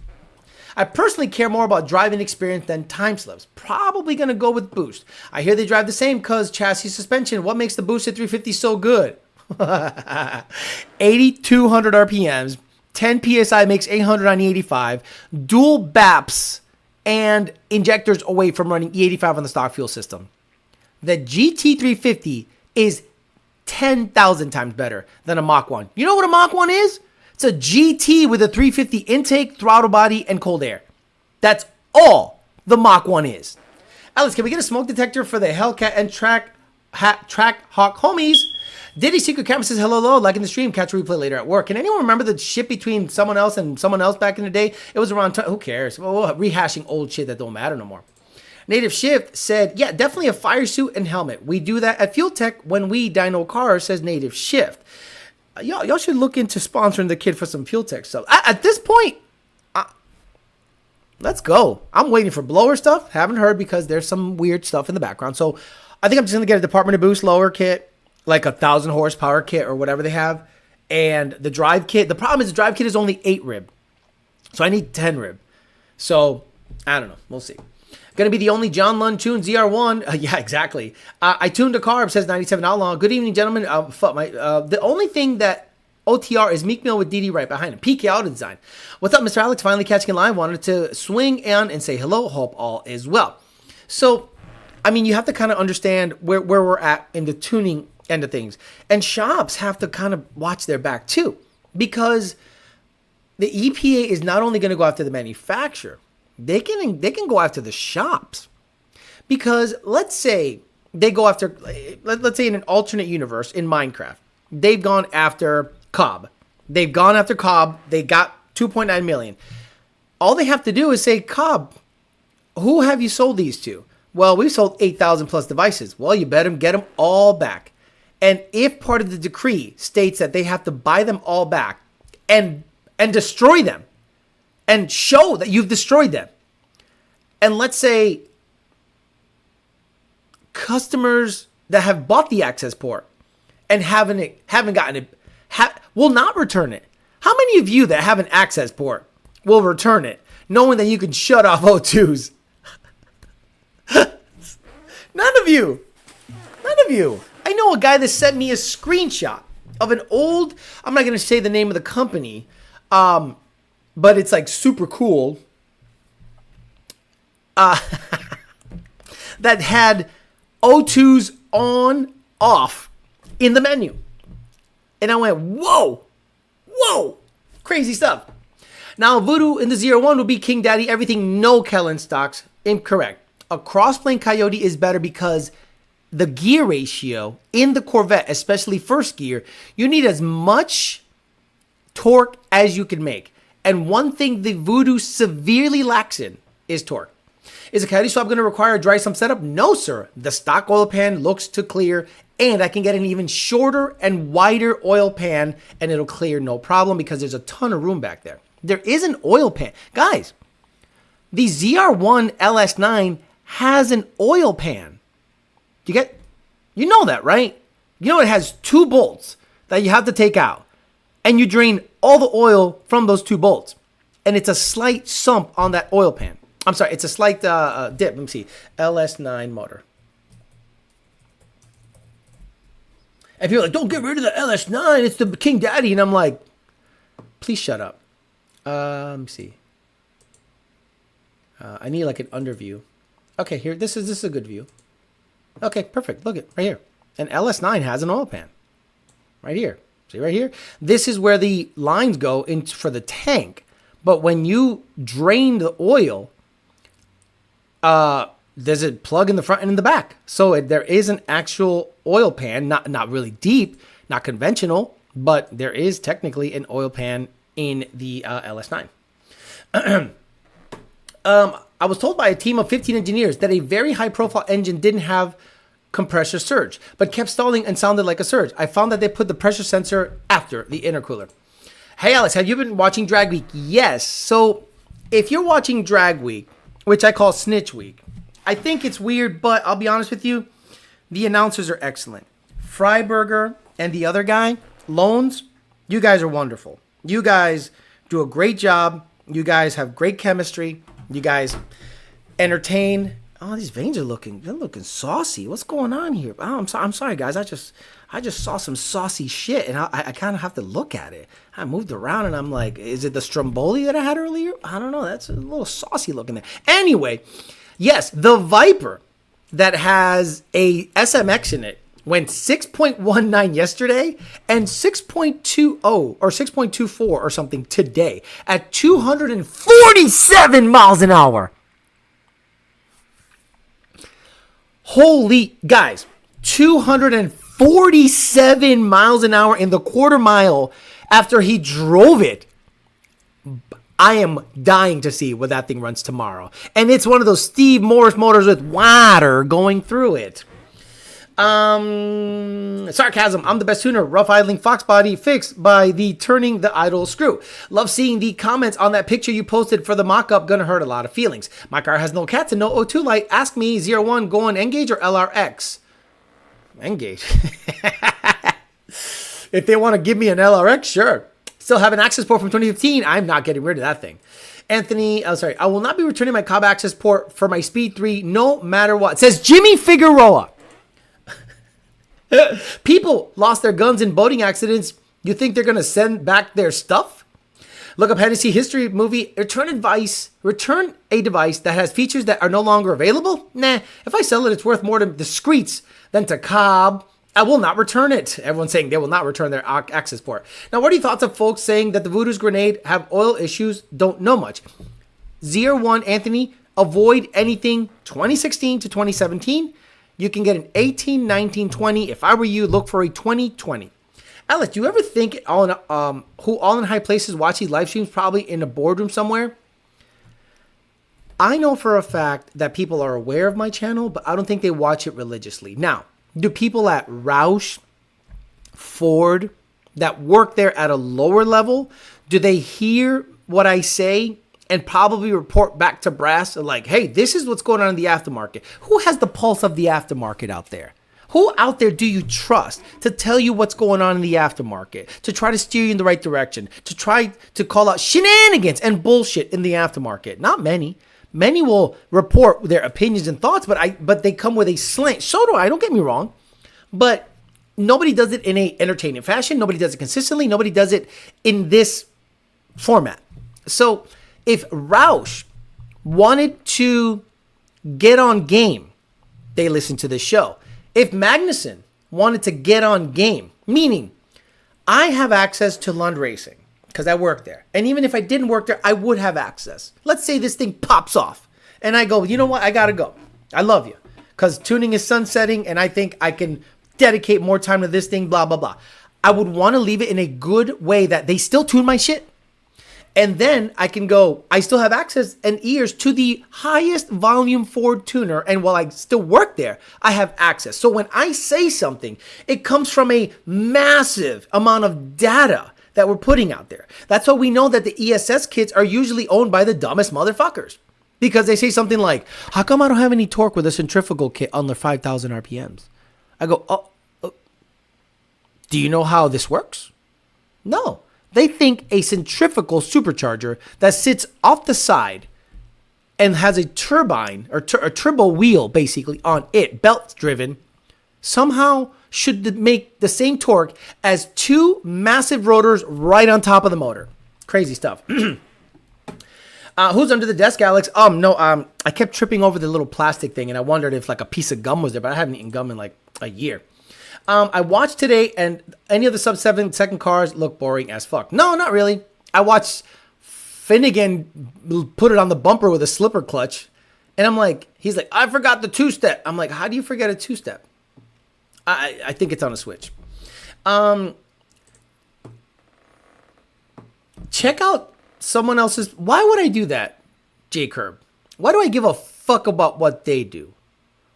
I personally care more about driving experience than time slips. Probably going to go with boost. I hear they drive the same because chassis suspension. What makes the boosted 350 so good? 8,200 RPMs, 10 PSI makes 800 on E85, dual BAPs and injectors away from running E85 on the stock fuel system. The GT350 is 10,000 times better than a Mach 1. You know what a Mach 1 is? It's a GT with a 350 intake, throttle body, and cold air. That's all the Mach 1 is. Alex, can we get a smoke detector for the Hellcat and Track Hawk homies? Diddy Secret Camera says, hello, like in the stream, catch a replay later at work. Can anyone remember the shit between someone else and someone else back in the day? It was around, who cares? Well, rehashing old shit that don't matter no more. Native Shift said, yeah, definitely a fire suit and helmet. We do that at Fuel Tech when we dyno cars, says Native Shift. Y'all should look into sponsoring the kid for some Fuel Tech stuff. At this point, let's go. I'm waiting for blower stuff. Haven't heard because there's some weird stuff in the background. So I think I'm just going to get a Department of Boost lower kit, like a 1,000 horsepower kit or whatever they have. And the drive kit, the problem is the drive kit is only 8 rib. So I need 10 rib. So I don't know. We'll see. Going to be the only John Lund tuned ZR1. Yeah, exactly. I tuned a carb, says 97 Outlaw. Good evening, gentlemen. The only thing that OTR is Meek Mill with DD right behind him. PK Auto Design. What's up, Mr. Alex? Finally catching in line. Wanted to swing in and say hello. Hope all is well. So, I mean, you have to kind of understand where we're at in the tuning end of things. And shops have to kind of watch their back too. Because the EPA is not only going to go after the manufacturer, they can go after the shops. Because let's say they go after, let's say in an alternate universe in Minecraft, they've gone after Cobb. They got 2.9 million. All they have to do is say, Cobb, who have you sold these to? Well, we sold 8,000 plus devices. Well, you better get them all back. And if part of the decree states that they have to buy them all back and destroy them, and show that you've destroyed them. And let's say customers that have bought the access port and haven't gotten it, will not return it. How many of you that have an access port will return it, knowing that you can shut off O2s? None of you. I know a guy that sent me a screenshot of an old, I'm not going to say the name of the company, but it's like super cool. That had O2s on, off in the menu. And I went, whoa, crazy stuff. Now, Voodoo in the ZR1 will be King Daddy, everything no Kellen stocks. Incorrect. A crossplane Coyote is better because the gear ratio in the Corvette, especially first gear, you need as much torque as you can make. And one thing the Voodoo severely lacks in is torque. Is a Coyote swap going to require a dry sump setup? No, sir. The stock oil pan looks to clear, and I can get an even shorter and wider oil pan, and it'll clear no problem because there's a ton of room back there. There is an oil pan. Guys, the ZR1 LS9 has an oil pan. You know that, right? You know it has 2 bolts that you have to take out, and you drain all the oil from those 2 bolts, and it's a slight sump on that oil pan. I'm sorry, it's a slight dip. Let me see. LS9 motor. And people are like, don't get rid of the LS9. It's the King Daddy. And I'm like, please shut up. Let me see. I need like an underview. Okay, here. This is a good view. Okay, perfect. Look at right here. An LS9 has an oil pan. Right here. See right here? This is where the lines go in for the tank. But when you drain the oil, there's a plug in the front and in the back. So there is an actual oil pan, not really deep, not conventional, but there is technically an oil pan in the LS9. I was told by a team of 15 engineers that a very high-profile engine didn't have compressor surge, but kept stalling and sounded like a surge. I found that they put the pressure sensor after the intercooler. Hey, Alex, have you been watching Drag Week? Yes. So if you're watching Drag Week, which I call Snitch Week, I think it's weird, but I'll be honest with you, the announcers are excellent. Freiberger and the other guy, Loans, you guys are wonderful. You guys do a great job. You guys have great chemistry. You guys entertain. Oh, these veins they're looking saucy. What's going on here? Oh, I'm sorry, guys. I just saw some saucy shit, and I kind of have to look at it. I moved around, and I'm like, is it the Stromboli that I had earlier? I don't know. That's a little saucy looking there. Anyway, yes, the Viper that has a SMX in it went 6.19 yesterday and 6.20 or 6.24 or something today at 247 miles an hour. Holy, guys, 247 miles an hour in the quarter mile after he drove it. I am dying to see what that thing runs tomorrow. And it's one of those Steve Morris motors with water going through it. Sarcasm. I'm the best tuner. Rough idling Fox body fixed by the turning the idle screw. Love seeing the comments on that picture you posted for the mock-up. Gonna hurt a lot of feelings. My car has no cats and no O2 light. Ask me, ZR1 going N-Gauge or LRX? N-Gauge. If they want to give me an LRX, sure. Still have an access port from 2015. I'm not getting rid of that thing. Anthony, I will not be returning my Cobb access port for my Speed 3 no matter what. It says Jimmy Figueroa. People lost their guns in boating accidents. You think they're going to send back their stuff? Look up Hennessy history movie. Return a device that has features that are no longer available? Nah, if I sell it, it's worth more to the streets than to Cobb. I will not return it. Everyone's saying they will not return their access port. Now, what are your thoughts of folks saying that the Voodoo's grenade have oil issues? Don't know much. ZR1 Anthony, avoid anything 2016 to 2017. You can get an 18, 19, 20. If I were you, look for a 2020. Alex, do you ever think who all in high places watch these live streams probably in a boardroom somewhere? I know for a fact that people are aware of my channel, but I don't think they watch it religiously. Now, do people at Roush, Ford, that work there at a lower level, do they hear what I say and probably report back to brass like, hey, this is what's going on in the aftermarket? Who has the pulse of the aftermarket out there? Who out there do you trust to tell you what's going on in the aftermarket, to try to steer you in the right direction, to try to call out shenanigans and bullshit in the aftermarket? Not many. Many will report their opinions and thoughts, but they come with a slant. So do I, don't get me wrong. But nobody does it in a entertaining fashion. Nobody does it consistently. Nobody does it in this format. So if Roush wanted to get on game, they listen to this show. If Magnuson wanted to get on game, meaning I have access to Lund Racing because I work there. And even if I didn't work there, I would have access. Let's say this thing pops off and I go, you know what? I got to go. I love you. because tuning is sunsetting and I think I can dedicate more time to this thing, blah, blah, blah. I would want to leave it in a good way that they still tune my shit. And then I can go, I still have access and ears to the highest volume Ford tuner. And while I still work there, I have access. So when I say something, it comes from a massive amount of data that we're putting out there. That's why we know that the ESS kits are usually owned by the dumbest motherfuckers. Because they say something like, how come I don't have any torque with a centrifugal kit under 5,000 RPMs? I go, do you know how this works? No. They think a centrifugal supercharger that sits off the side and has a turbine or a turbo wheel basically on it, belt driven, somehow should make the same torque as two massive rotors right on top of the motor. Crazy stuff. Who's under the desk, Alex? I kept tripping over the little plastic thing and I wondered if like a piece of gum was there, but I haven't eaten gum in like a year. I watched today, and any of the sub 7 second cars look boring as fuck. No, not really. I watched Finnegan put it on the bumper with a slipper clutch, and I'm like, he's like, I forgot the two-step. I'm like, how do you forget a two-step? I think it's on a switch. Check out someone else's. Why would I do that, J Curb? Why do I give a fuck about what they do?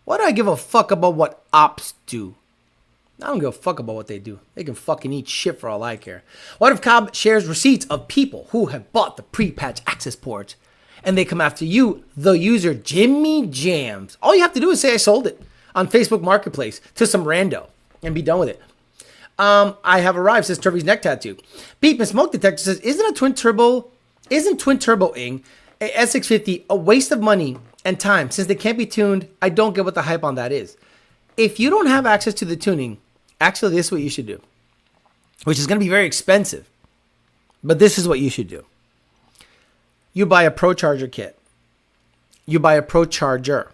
Why do I give a fuck about what ops do? I don't give a fuck about what they do. They can fucking eat shit for all I care. What if Cobb shares receipts of people who have bought the pre-patch access ports and they come after you, the user, Jimmy Jams? All you have to do is say I sold it on Facebook Marketplace to some rando and be done with it. I have arrived, says Turvey's neck tattoo. Beep and Smoke Detector says, isn't twin turboing a S650 a waste of money and time since they can't be tuned? I don't get what the hype on that is. If you don't have access to the tuning, actually, this is what you should do, which is going to be very expensive, but this is what you should do. You buy a Procharger kit. You buy a Procharger,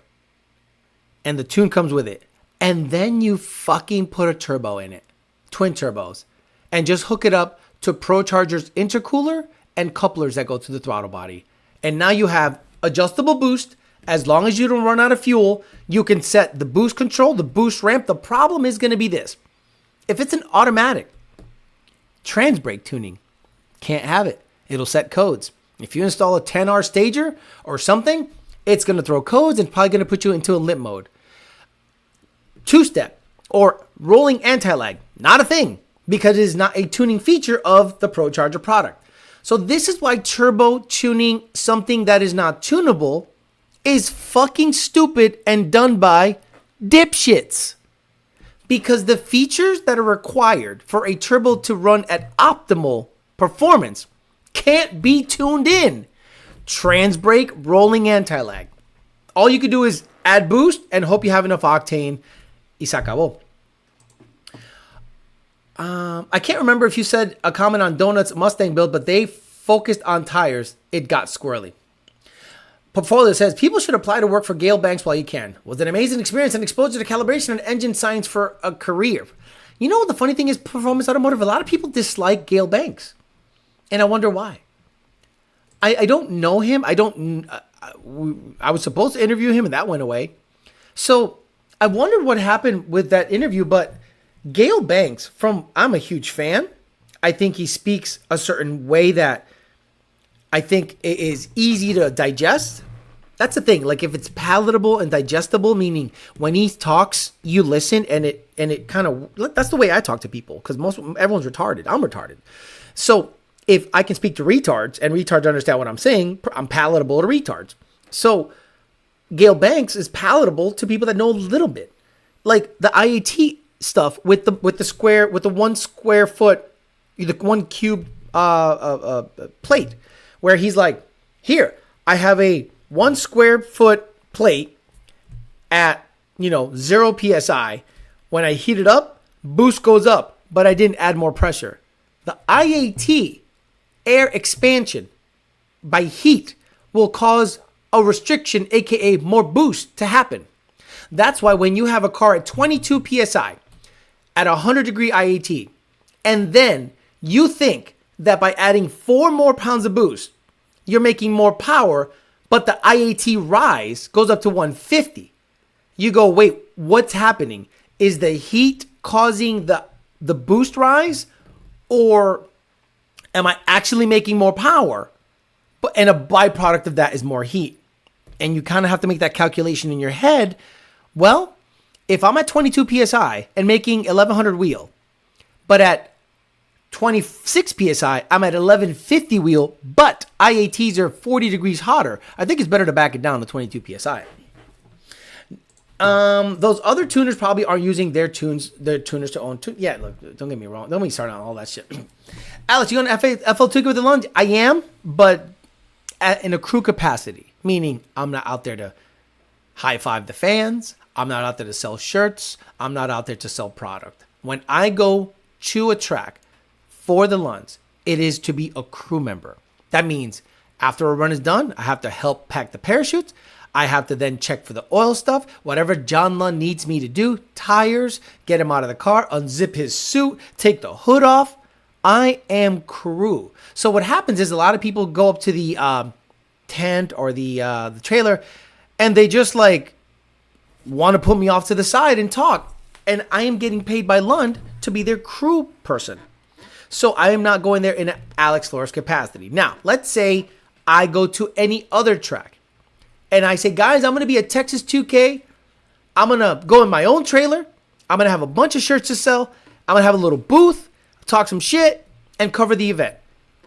and the tune comes with it, and then you fucking put a turbo in it, twin turbos, and just hook it up to Procharger's intercooler and couplers that go to the throttle body. And now you have adjustable boost. As long as you don't run out of fuel, you can set the boost control, the boost ramp. The problem is going to be this. If it's an automatic, trans brake tuning, can't have it. It'll set codes. If you install a 10R stager or something, it's going to throw codes and probably going to put you into a limp mode. Two-step or rolling anti-lag, not a thing because it is not a tuning feature of the Procharger product. So this is why turbo tuning something that is not tunable is fucking stupid and done by dipshits. Because the features that are required for a turbo to run at optimal performance can't be tuned in. Trans brake, rolling anti-lag. All you can do is add boost and hope you have enough octane. Y se acabó. I can't remember if you said a comment on Donut's Mustang build, but they focused on tires. It got squirrely. Portfolio says, people should apply to work for Gale Banks while you can. Was an amazing experience and exposure to calibration and engine science for a career. You know what the funny thing is, Performance Automotive, a lot of people dislike Gale Banks. And I wonder why. I don't know him. I was supposed to interview him and that went away. So I wondered what happened with that interview, but Gale Banks, I'm a huge fan. I think he speaks a certain way that I think it is easy to digest. That's the thing. Like if it's palatable and digestible, meaning when he talks, you listen and it kind of, that's the way I talk to people because everyone's retarded. I'm retarded. So if I can speak to retards and retards understand what I'm saying, I'm palatable to retards. So Gale Banks is palatable to people that know a little bit. Like the IAT stuff with the 1 square foot, the 1 cube plate, where he's like, here, I have a 1 square foot plate at 0 psi. When I heat it up, boost goes up, but I didn't add more pressure. The IAT, air expansion by heat, will cause a restriction, aka more boost, to happen. That's why when you have a car at 22 psi at 100 degree IAT, and then you think that by adding 4 more pounds of boost, you're making more power, but the IAT rise goes up to 150. you go, wait, what's happening? Is the heat causing the boost rise, or am I actually making more power? And a byproduct of that is more heat. And you kind of have to make that calculation in your head. Well, if I'm at 22 PSI and making 1100 wheel, but at 26 PSI, I'm at 1150 wheel, but IATs are 40 degrees hotter, I think it's better to back it down to 22 PSI. Those other tuners probably aren't using their tuners to own. Yeah, look, don't get me wrong. Don't get me started on all that shit. Alex, you on FL2 with the lunge? I am, but in a crew capacity, meaning I'm not out there to high five the fans. I'm not out there to sell shirts. I'm not out there to sell product. When I go to a track for the Lunds, it is to be a crew member. That means after a run is done, I have to help pack the parachutes. I have to then check for the oil stuff, whatever John Lund needs me to do, tires, get him out of the car, unzip his suit, take the hood off. I am crew. So what happens is a lot of people go up to the tent or the trailer, and they just like want to put me off to the side and talk. And I am getting paid by Lund to be their crew person. So I am not going there in an Alex Flores capacity. Now, let's say I go to any other track and I say, guys, I'm going to be at Texas 2K. I'm going to go in my own trailer. I'm going to have a bunch of shirts to sell. I'm going to have a little booth, talk some shit, and cover the event.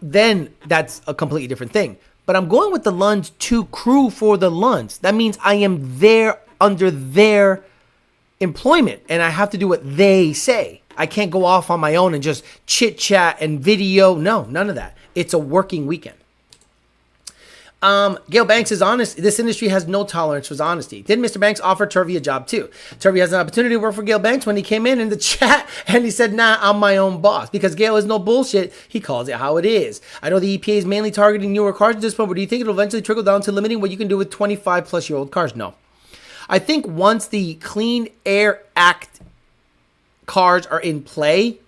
Then that's a completely different thing. But I'm going with the Lunds to crew for the Lunds. That means I am there under their employment, and I have to do what they say. I can't go off on my own and just chit chat and video. No, none of that. It's a working weekend. Gale Banks is honest. This industry has no tolerance for honesty. Did Mr. Banks offer Turvey a job too? Turvey has an opportunity to work for Gale Banks when he came in the chat and he said, nah, I'm my own boss. Because Gale is no bullshit. He calls it how it is. I know the EPA is mainly targeting newer cars at this point, but do you think it'll eventually trickle down to limiting what you can do with 25 plus year old cars? No. I think once the Clean Air Act cars are in play,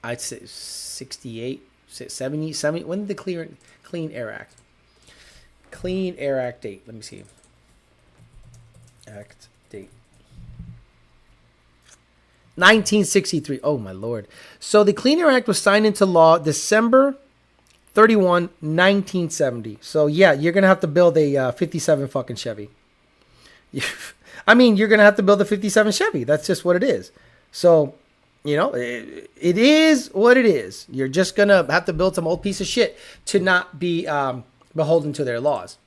I'd say 68, 70, when did the Clean Air Act? Clean Air Act date. Let me see. Act date. 1963. Oh, my Lord. So the Clean Air Act was signed into law December 31, 1970. So, yeah, you're going to have to build a 57 fucking Chevy. I mean, you're going to have to build a 57 Chevy. That's just what it is. So, you know, it is what it is. You're just going to have to build some old piece of shit to not be beholden to their laws.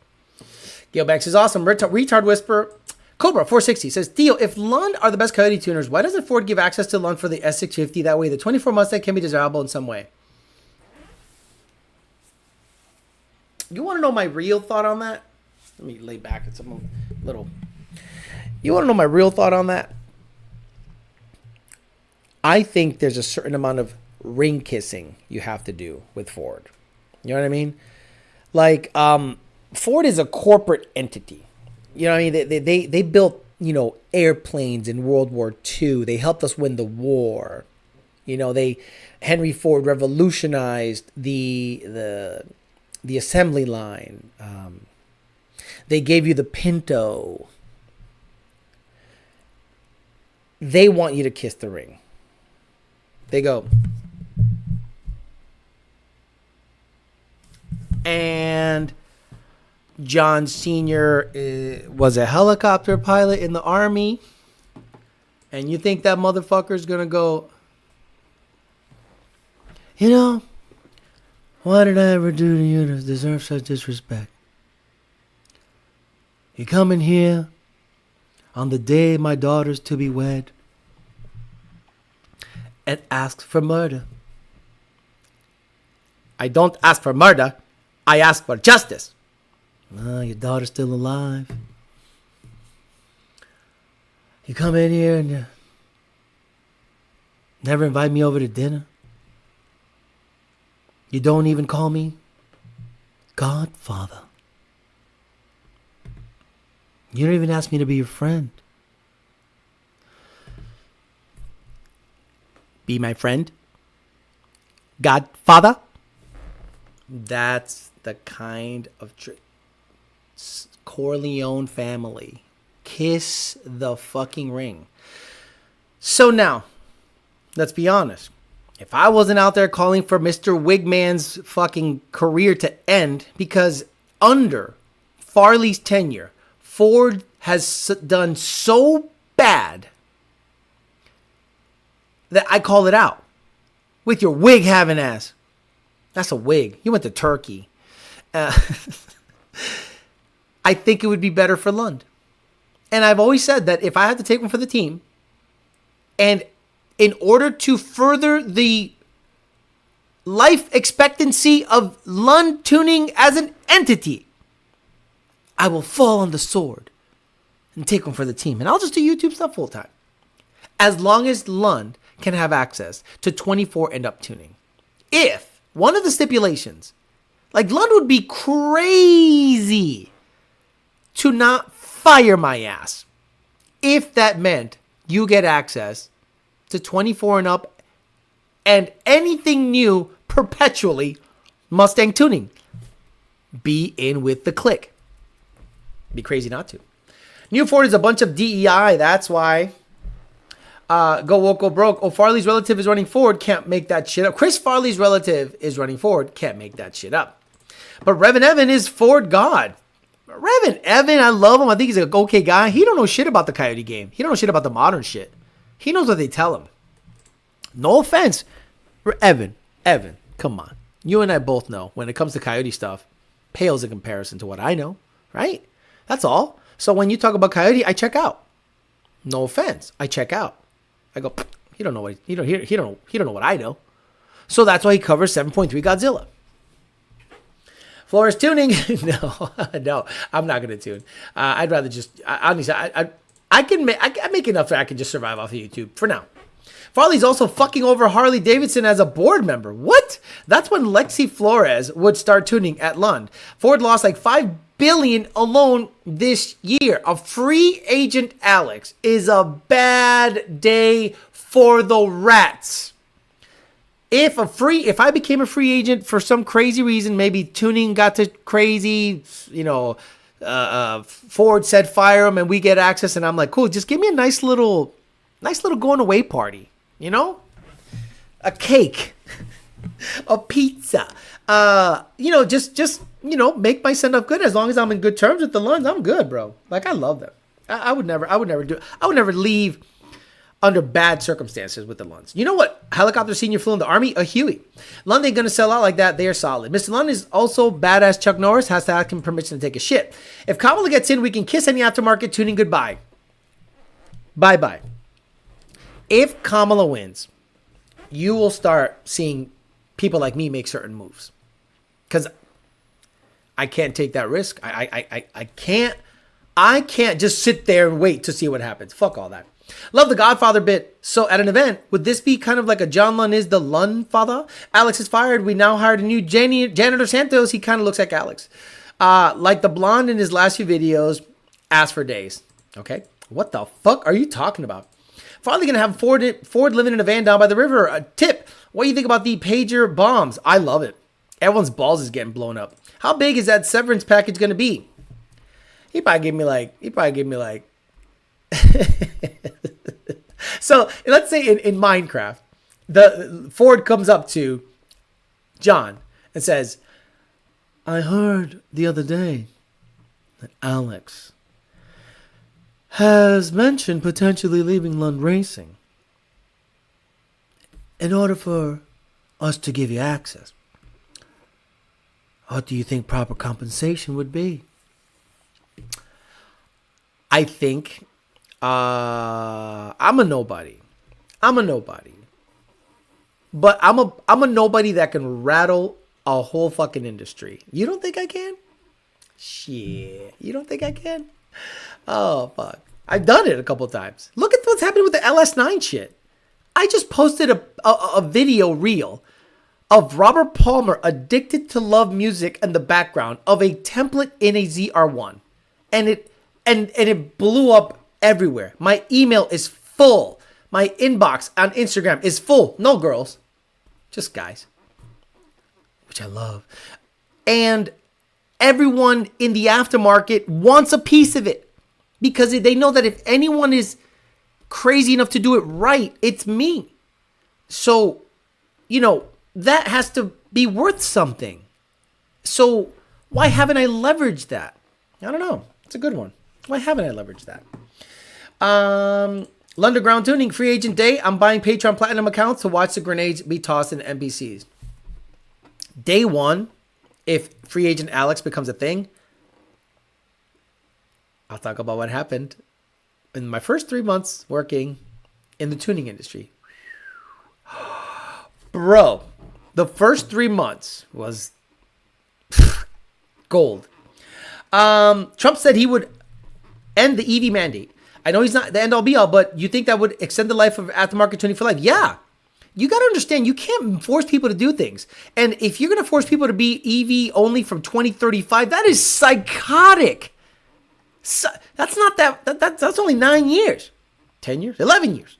Gale Banks is awesome. Retard Whisper. Cobra 460 says, Theo, if Lund are the best Coyote tuners, why doesn't Ford give access to Lund for the S650? That way the 24 Mustang can be desirable in some way. You want to know my real thought on that? Let me lay back at some little... You want to know my real thought on that? I think there's a certain amount of ring kissing you have to do with Ford. You know what I mean? Like, Ford is a corporate entity. You know what I mean? They built, you know, airplanes in World War II. They helped us win the war. You know, Henry Ford revolutionized the assembly line. They gave you the Pinto. They want you to kiss the ring. They go. And John Sr. was a helicopter pilot in the Army. And you think that motherfucker's going to go, you know, what did I ever do to you to deserve such disrespect? You come in here on the day my daughter's to be wed and ask for murder. I don't ask for murder. I ask for justice. Your daughter's still alive. You come in here and you never invite me over to dinner. You don't even call me Godfather. You don't even ask me to be your friend. Be my friend? Godfather? That's the kind of Corleone family kiss the fucking ring. So now, let's be honest. If I wasn't out there calling for Mr. Wigman's fucking career to end, because under Farley's tenure, Ford has done so bad that I call it out. With your wig having ass. That's a wig. You went to Turkey. I think it would be better for Lund. And I've always said that if I had to take one for the team, and in order to further the life expectancy of Lund Tuning as an entity, I will fall on the sword and take one for the team. And I'll just do YouTube stuff full time. As long as Lund can have access to 24 and up tuning. If one of the stipulations, like Lund would be crazy to not fire my ass if that meant you get access to 24 and up and anything new perpetually Mustang tuning. Be in with the click. Be crazy not to. New Ford is a bunch of DEI. That's why. Go woke, go broke. Oh, Farley's relative is running Ford. Can't make that shit up. Chris Farley's relative is running Ford. Can't make that shit up. But Revan Evan is Ford God. Revan Evan, I love him. I think he's an okay guy. He don't know shit about the Coyote game. He don't know shit about the modern shit. He knows what they tell him. No offense. Evan, come on. You and I both know when it comes to Coyote stuff, pales in comparison to what I know, right? That's all. So when you talk about Coyote, I check out. No offense. I check out. I go, he don't know what he don't know what I know. So that's why he covers 7.3 Godzilla. Flores tuning? No, I'm not gonna tune. I'd rather just honestly, I can make enough that I can just survive off of YouTube for now. Farley's also fucking over Harley Davidson as a board member. What? That's when Lexi Flores would start tuning at Lund. Ford lost like $5 billion alone this year. A free agent Alex is a bad day for the rats. If I became a free agent for some crazy reason, maybe tuning got to crazy, Ford said fire him and we get access, and I'm like, cool, just give me a nice little going away party, a cake, a pizza, just make my send up good. As long as I'm in good terms with the Lunds, I'm good, bro. Like, I love them. I would never leave under bad circumstances with the Lunds. You know what helicopter senior flew in the Army? A Huey. Lund ain't gonna sell out like that. They are solid. Mr. Lund is also badass Chuck Norris. Has to ask him permission to take a shit. If Kamala gets in, we can kiss any aftermarket tuning goodbye. Bye-bye. If Kamala wins, you will start seeing people like me make certain moves. Because I can't take that risk. I can't just sit there and wait to see what happens. Fuck all that. Love the Godfather bit. So at an event, would this be kind of like a John Lund is the Lund father? Alex is fired. We now hired a new janitor Santos. He kind of looks like Alex. Like the blonde in his last few videos. Asked for days. Okay. What the fuck are you talking about? Finally gonna have Ford living in a van down by the river. A tip. What do you think about the pager bombs? I love it. Everyone's balls is getting blown up. How big is that severance package gonna be? He probably gave me like So let's say in Minecraft, the Ford comes up to John and says, I heard the other day that Alex has mentioned potentially leaving Lund Racing in order for us to give you access. What do you think proper compensation would be? I think I'm a nobody. But I'm a nobody that can rattle a whole fucking industry. You don't think I can? Shit. You don't think I can? Oh, fuck. I've done it a couple times. Look at what's happening with the LS9 shit. I just posted a video reel of Robert Palmer addicted to love music in the background of a template in a ZR1. And it blew up everywhere. My email is full. My inbox on Instagram is full. No girls, just guys, which I love. And everyone in the aftermarket wants a piece of it. because they know that if anyone is crazy enough to do it right, it's me. So, that has to be worth something. So why haven't I leveraged that? I don't know. It's a good one. Why haven't I leveraged that? Underground Tuning, free agent day. I'm buying Patreon Platinum accounts to watch the grenades be tossed in NBCs. Day one, if free agent Alex becomes a thing, I'll talk about what happened in my first 3 months working in the tuning industry. Bro, the first 3 months was gold. Trump said he would end the EV mandate. I know he's not the end all be all, but you think that would extend the life of aftermarket tuning for life? Yeah. You got to understand, you can't force people to do things. And if you're going to force people to be EV only from 2035, that is psychotic. So, that's not that's only 9 years, 10 years, 11 years.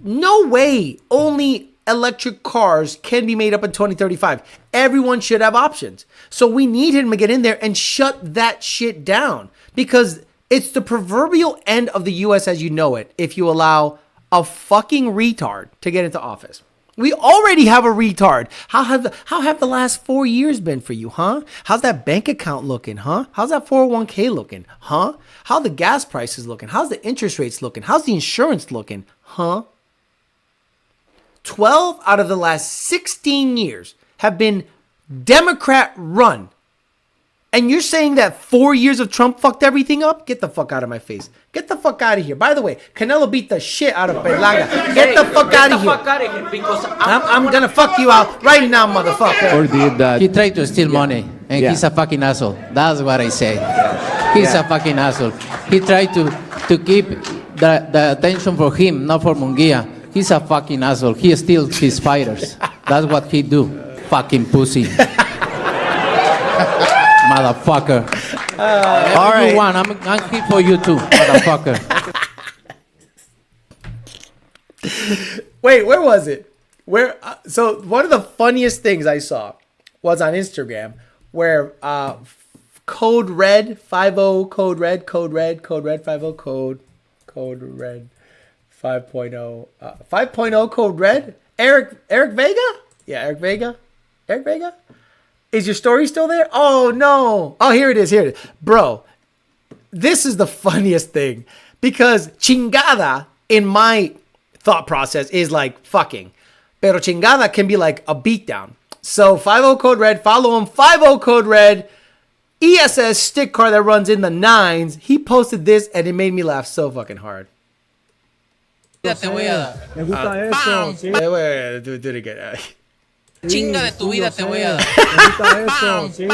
No way only electric cars can be made up in 2035. Everyone should have options. So we need him to get in there and shut that shit down, because it's the proverbial end of the US as you know it if you allow a fucking retard to get into office. We already have a retard. How have the last 4 years been for you, huh? How's that bank account looking, huh? How's that 401k looking, huh? How the gas prices looking? How's the interest rates looking? How's the insurance looking, huh? 12 out of the last 16 years have been Democrat run. And you're saying that 4 years of Trump fucked everything up? Get the fuck out of my face. Get the fuck out of here. By the way, Canelo beat the shit out of Berlanga. Get the fuck out of here. Because I'm gonna fuck you out right now, motherfucker. Or did that? He tried to steal money, and he's a fucking asshole. That's what I say. He's a fucking asshole. He tried to keep the attention for him, not for Munguia. He's a fucking asshole. He steals his fighters. That's what he do. Fucking pussy. Motherfucker. All right. Everyone, I'm here for you too, motherfucker. Wait, where was it? So one of the funniest things I saw was on Instagram where code red 50 code red 50 code red 5.0 5.0 code red Eric Vega? Yeah, Eric Vega? Is your story still there? Oh, no. Oh, here it is. Bro, this is the funniest thing, because chingada in my thought process is like fucking. Pero chingada can be like a beatdown. So 50 code red, follow him. 50 code red, ESS stick car that runs in the 9s. He posted this and it made me laugh so fucking hard. Me gusta eso, sí. Wait, do it again. Chinga de tu vida te voy a dar. Me gusta eso, sí.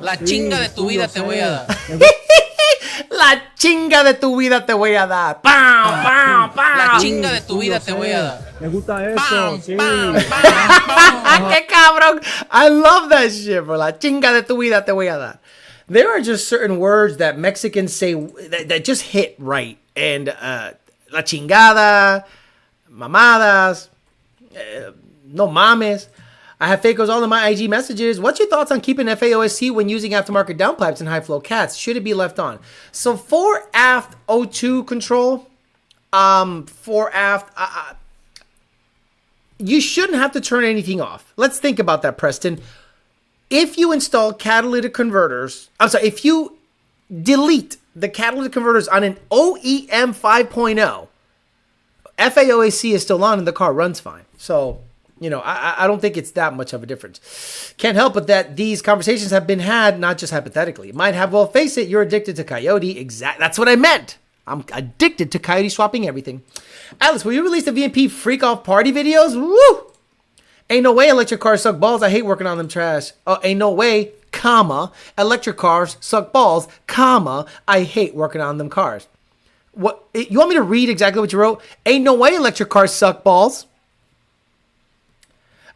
La chinga de tu vida te voy a dar. La chinga de tu vida te voy a dar. ¡Pam, pam, pam! La chinga de tu vida te voy a dar. Me gusta eso, sí. ¡Qué cabrón! I love that shit, bro. La chinga de tu vida te voy a dar. There are just certain words that Mexicans say that just hit right. And la chingada, mamadas, no mames. I have fakos all in my IG messages. What's your thoughts on keeping FAOSC when using aftermarket downpipes and high flow cats? Should it be left on? So for aft O2 control, for aft, you shouldn't have to turn anything off. Let's think about that, Preston. If you install catalytic converters, if you delete the catalytic converters on an OEM 5.0, FAOAC is still on and the car runs fine. So, I don't think it's that much of a difference. Can't help but that these conversations have been had, not just hypothetically. Might have, well, face it, you're addicted to Coyote. That's what I meant. I'm addicted to Coyote swapping everything. Alice, will you release the VMP freak off party videos? Woo! Ain't no way electric cars suck balls. I hate working on them trash. Ain't no way, comma, electric cars suck balls, comma, I hate working on them cars. What, you want me to read exactly what you wrote? Ain't no way electric cars suck balls.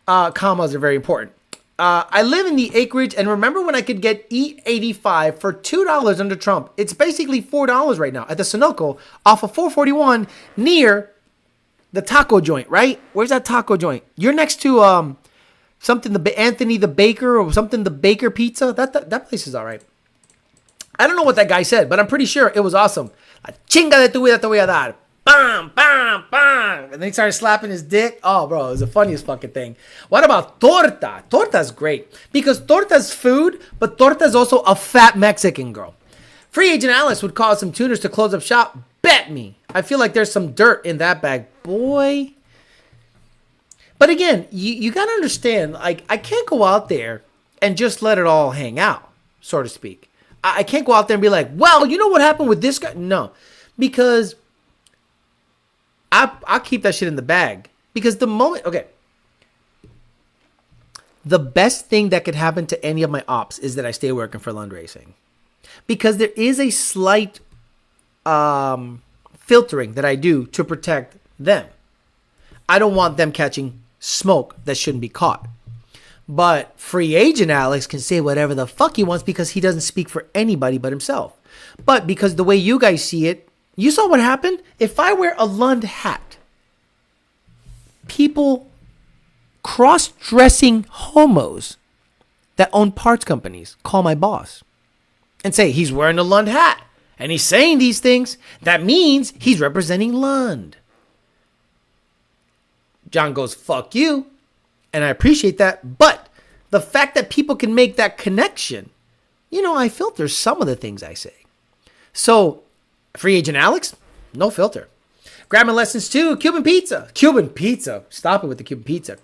Commas are very important. I live in the acreage, and remember when I could get E85 for $2 under Trump? It's basically $4 right now at the Sunoco off of 441 near the taco joint, right? Where's that taco joint? You're next to something Anthony the Baker or something the Baker Pizza. That place is all right. I don't know what that guy said, but I'm pretty sure it was awesome. La chinga de tu vida te voy a dar. Bam, bam, bam. And then he started slapping his dick. Oh, bro, it was the funniest fucking thing. What about torta? Torta's great because torta's food, but torta's also a fat Mexican girl. Free agent Alice would cause some tuners to close up shop. Bet me. I feel like there's some dirt in that bag, boy. But again, you got to understand, like, I can't go out there and just let it all hang out, so to speak. I can't go out there and be like, well, you know what happened with this guy? No, because I'll keep that shit in the bag. Because the moment, okay, the best thing that could happen to any of my ops is that I stay working for Lund Racing. Because there is a slight filtering that I do to protect them. I don't want them catching smoke that shouldn't be caught. But free agent Alex can say whatever the fuck he wants because he doesn't speak for anybody but himself. But because the way you guys see it, you saw what happened? If I wear a Lund hat, people, cross-dressing homos that own parts companies call my boss and say he's wearing a Lund hat and he's saying these things. That means he's representing Lund. John goes, fuck you. And I appreciate that. But the fact that people can make that connection, you know, I filter some of the things I say. So, free agent Alex, no filter. Grammar lessons 2, Cuban pizza. Cuban pizza. Stop it with the Cuban pizza.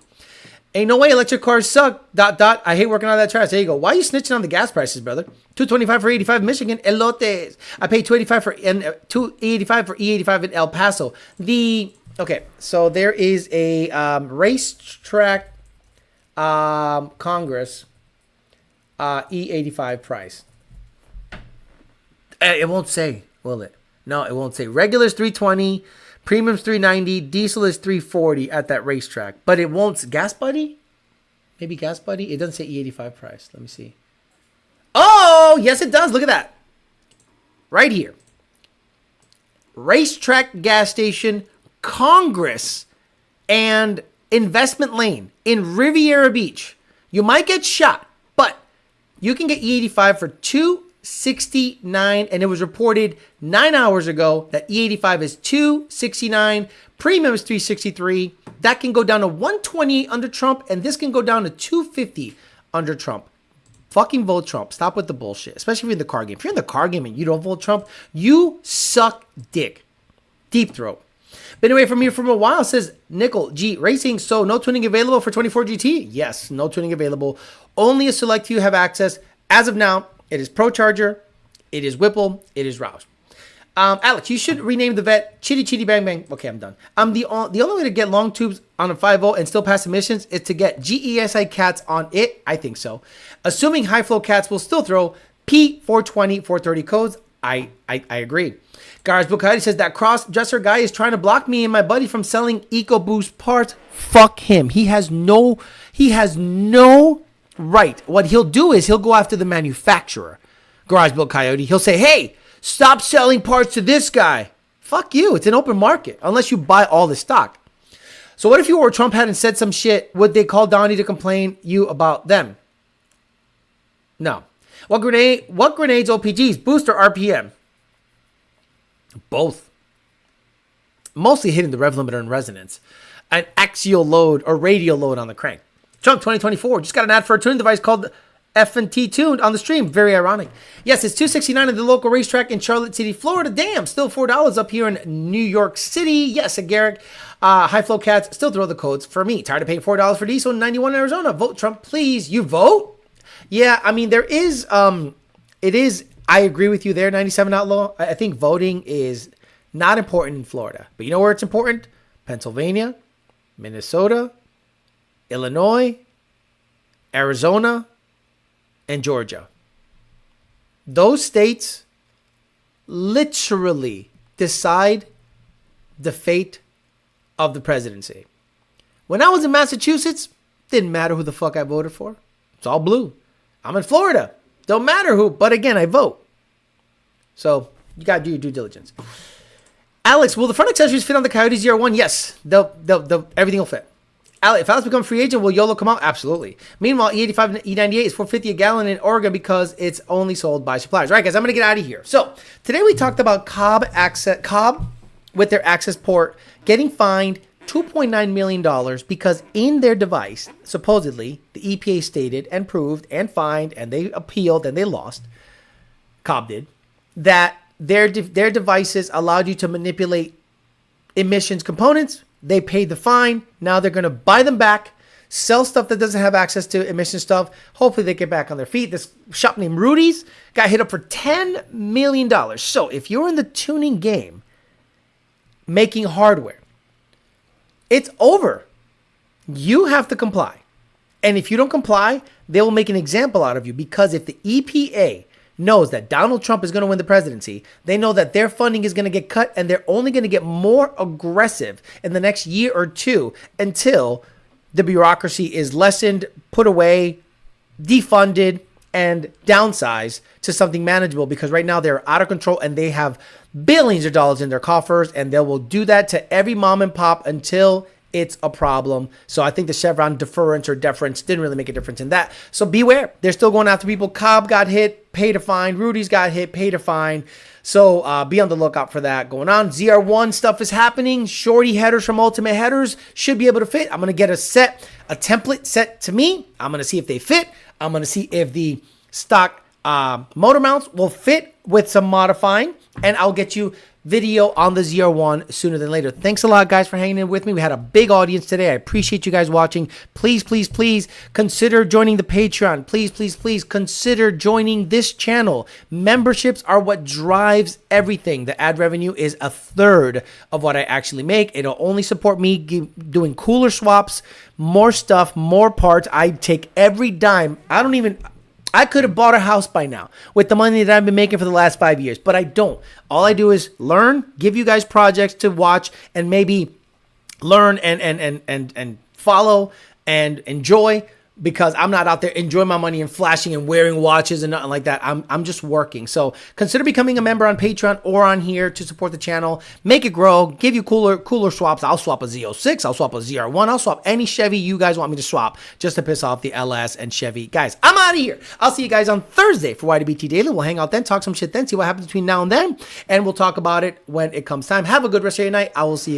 Ain't no way electric cars suck. ... I hate working on that trash. There you go. Why are you snitching on the gas prices, brother? $2.25 for 85 in Michigan. Elotes. I pay $2.85 for $2.85 for E85 in El Paso. Okay, so there is a racetrack Congress E85 price. It won't say, will it? No, it won't say. Regular's $320, premium's $390, diesel is $340 at that racetrack. But it won't. Gas Buddy? Maybe Gas Buddy? It doesn't say E85 price. Let me see. Oh, yes, it does. Look at that. Right here. Racetrack gas station, Congress, and Investment Lane in Riviera Beach. You might get shot, but you can get E85 for $269, and it was reported 9 hours ago that E85 is $269, premium is $363. That can go down to $128 under Trump, and this can go down to $250 under Trump. Fucking vote Trump. Stop with the bullshit, especially if you're in the car game. If you're in the car game and you don't vote Trump, you suck dick. Deep throat. Been away from here for a while, says Nickel G Racing. So no tuning available for 24 GT? Yes, no tuning available. Only a select few have access. As of now, it is Procharger, it is Whipple, it is Roush. Alex, you should rename the vet Chitty Chitty Bang Bang. Okay, I'm done. The only way to get long tubes on a 5.0 and still pass emissions is to get GESI cats on it. I think so. Assuming high flow cats will still throw P420, 430 codes. I agree. Garage Book Coyote says that cross-dresser guy is trying to block me and my buddy from selling EcoBoost parts. Fuck him. He has no right. What he'll do is he'll go after the manufacturer. Garage Book Coyote. He'll say, hey, stop selling parts to this guy. Fuck you. It's an open market unless you buy all the stock. So what if you or Trump hadn't said some shit? Would they call Donnie to complain you about them? No. What grenades, OPGs, boost or RPM? Both. Mostly hitting the rev limiter and resonance. An axial load or radial load on the crank. Trump 2024 just got an ad for a tuning device called F&T Tuned on the stream. Very ironic. Yes, it's $269 at the local racetrack in Charlotte City, Florida. Damn, still $4 up here in New York City. Yes, at Garrick. High flow cats still throw the codes for me. Tired of paying $4 for diesel in 91 in Arizona. Vote Trump, please. You vote? Yeah, I mean, there is, it is, I agree with you there, 97 Outlaw. I think voting is not important in Florida. But you know where it's important? Pennsylvania, Minnesota, Illinois, Arizona, and Georgia. Those states literally decide the fate of the presidency. When I was in Massachusetts, didn't matter who the fuck I voted for. It's all blue. I'm in Florida. Don't matter who, but again, I vote. So you got to do your due diligence. Alex, will the front accessories fit on the Coyote ZR1? Yes, they'll everything will fit. If Alex becomes free agent, will YOLO come out? Absolutely. Meanwhile, E85 and E98 is $4.50 a gallon in Oregon because it's only sold by suppliers. All right, guys, I'm going to get out of here. So today we talked about Cobb with their access port getting fined $2.9 million because in their device, supposedly, the EPA stated and proved and fined, and they appealed and they lost, Cobb did, that their devices allowed you to manipulate emissions components. They paid the fine. Now they're going to buy them back, sell stuff that doesn't have access to emission stuff. Hopefully they get back on their feet. This shop named Rudy's got hit up for $10 million. So if you're in the tuning game, making hardware, it's over. You have to comply. And if you don't comply, they will make an example out of you, because if the EPA knows that Donald Trump is going to win the presidency, they know that their funding is going to get cut, and they're only going to get more aggressive in the next year or two until the bureaucracy is lessened, put away, defunded, and downsized to something manageable, because right now they're out of control and they have billions of dollars in their coffers, and they will do that to every mom and pop until it's a problem. So I think the Chevron deference or deference didn't really make a difference in that. So beware. They're still going after people. Cobb got hit, paid a fine. Rudy's got hit, paid a fine. So be on the lookout for that going on. ZR1 stuff is happening. Shorty headers from Ultimate Headers should be able to fit. I'm going to get a template set to me. I'm going to see if they fit. I'm going to see if the stock motor mounts will fit with some modifying. And I'll get you video on the ZR1 sooner than later. Thanks a lot, guys, for hanging in with me. We had a big audience today. I appreciate you guys watching. Please, please, please consider joining the Patreon. Please, please, please consider joining this channel. Memberships are what drives everything. The ad revenue is a third of what I actually make. It'll only support me doing cooler swaps, more stuff, more parts. I take every dime. I could have bought a house by now with the money that I've been making for the last 5 years, but I don't. All I do is learn, give you guys projects to watch, and maybe learn and follow and enjoy, because I'm not out there enjoying my money and flashing and wearing watches and nothing like that. I'm just working. So consider becoming a member on Patreon or on here to support the channel, make it grow, give you cooler swaps. I'll swap a Z06, I'll swap a ZR1, I'll swap any Chevy you guys want me to swap just to piss off the LS and Chevy. Guys, I'm out of here. I'll see you guys on Thursday for YDBT Daily. We'll hang out then, talk some shit then, see what happens between now and then, and we'll talk about it when it comes time. Have a good rest of your night. I will see you.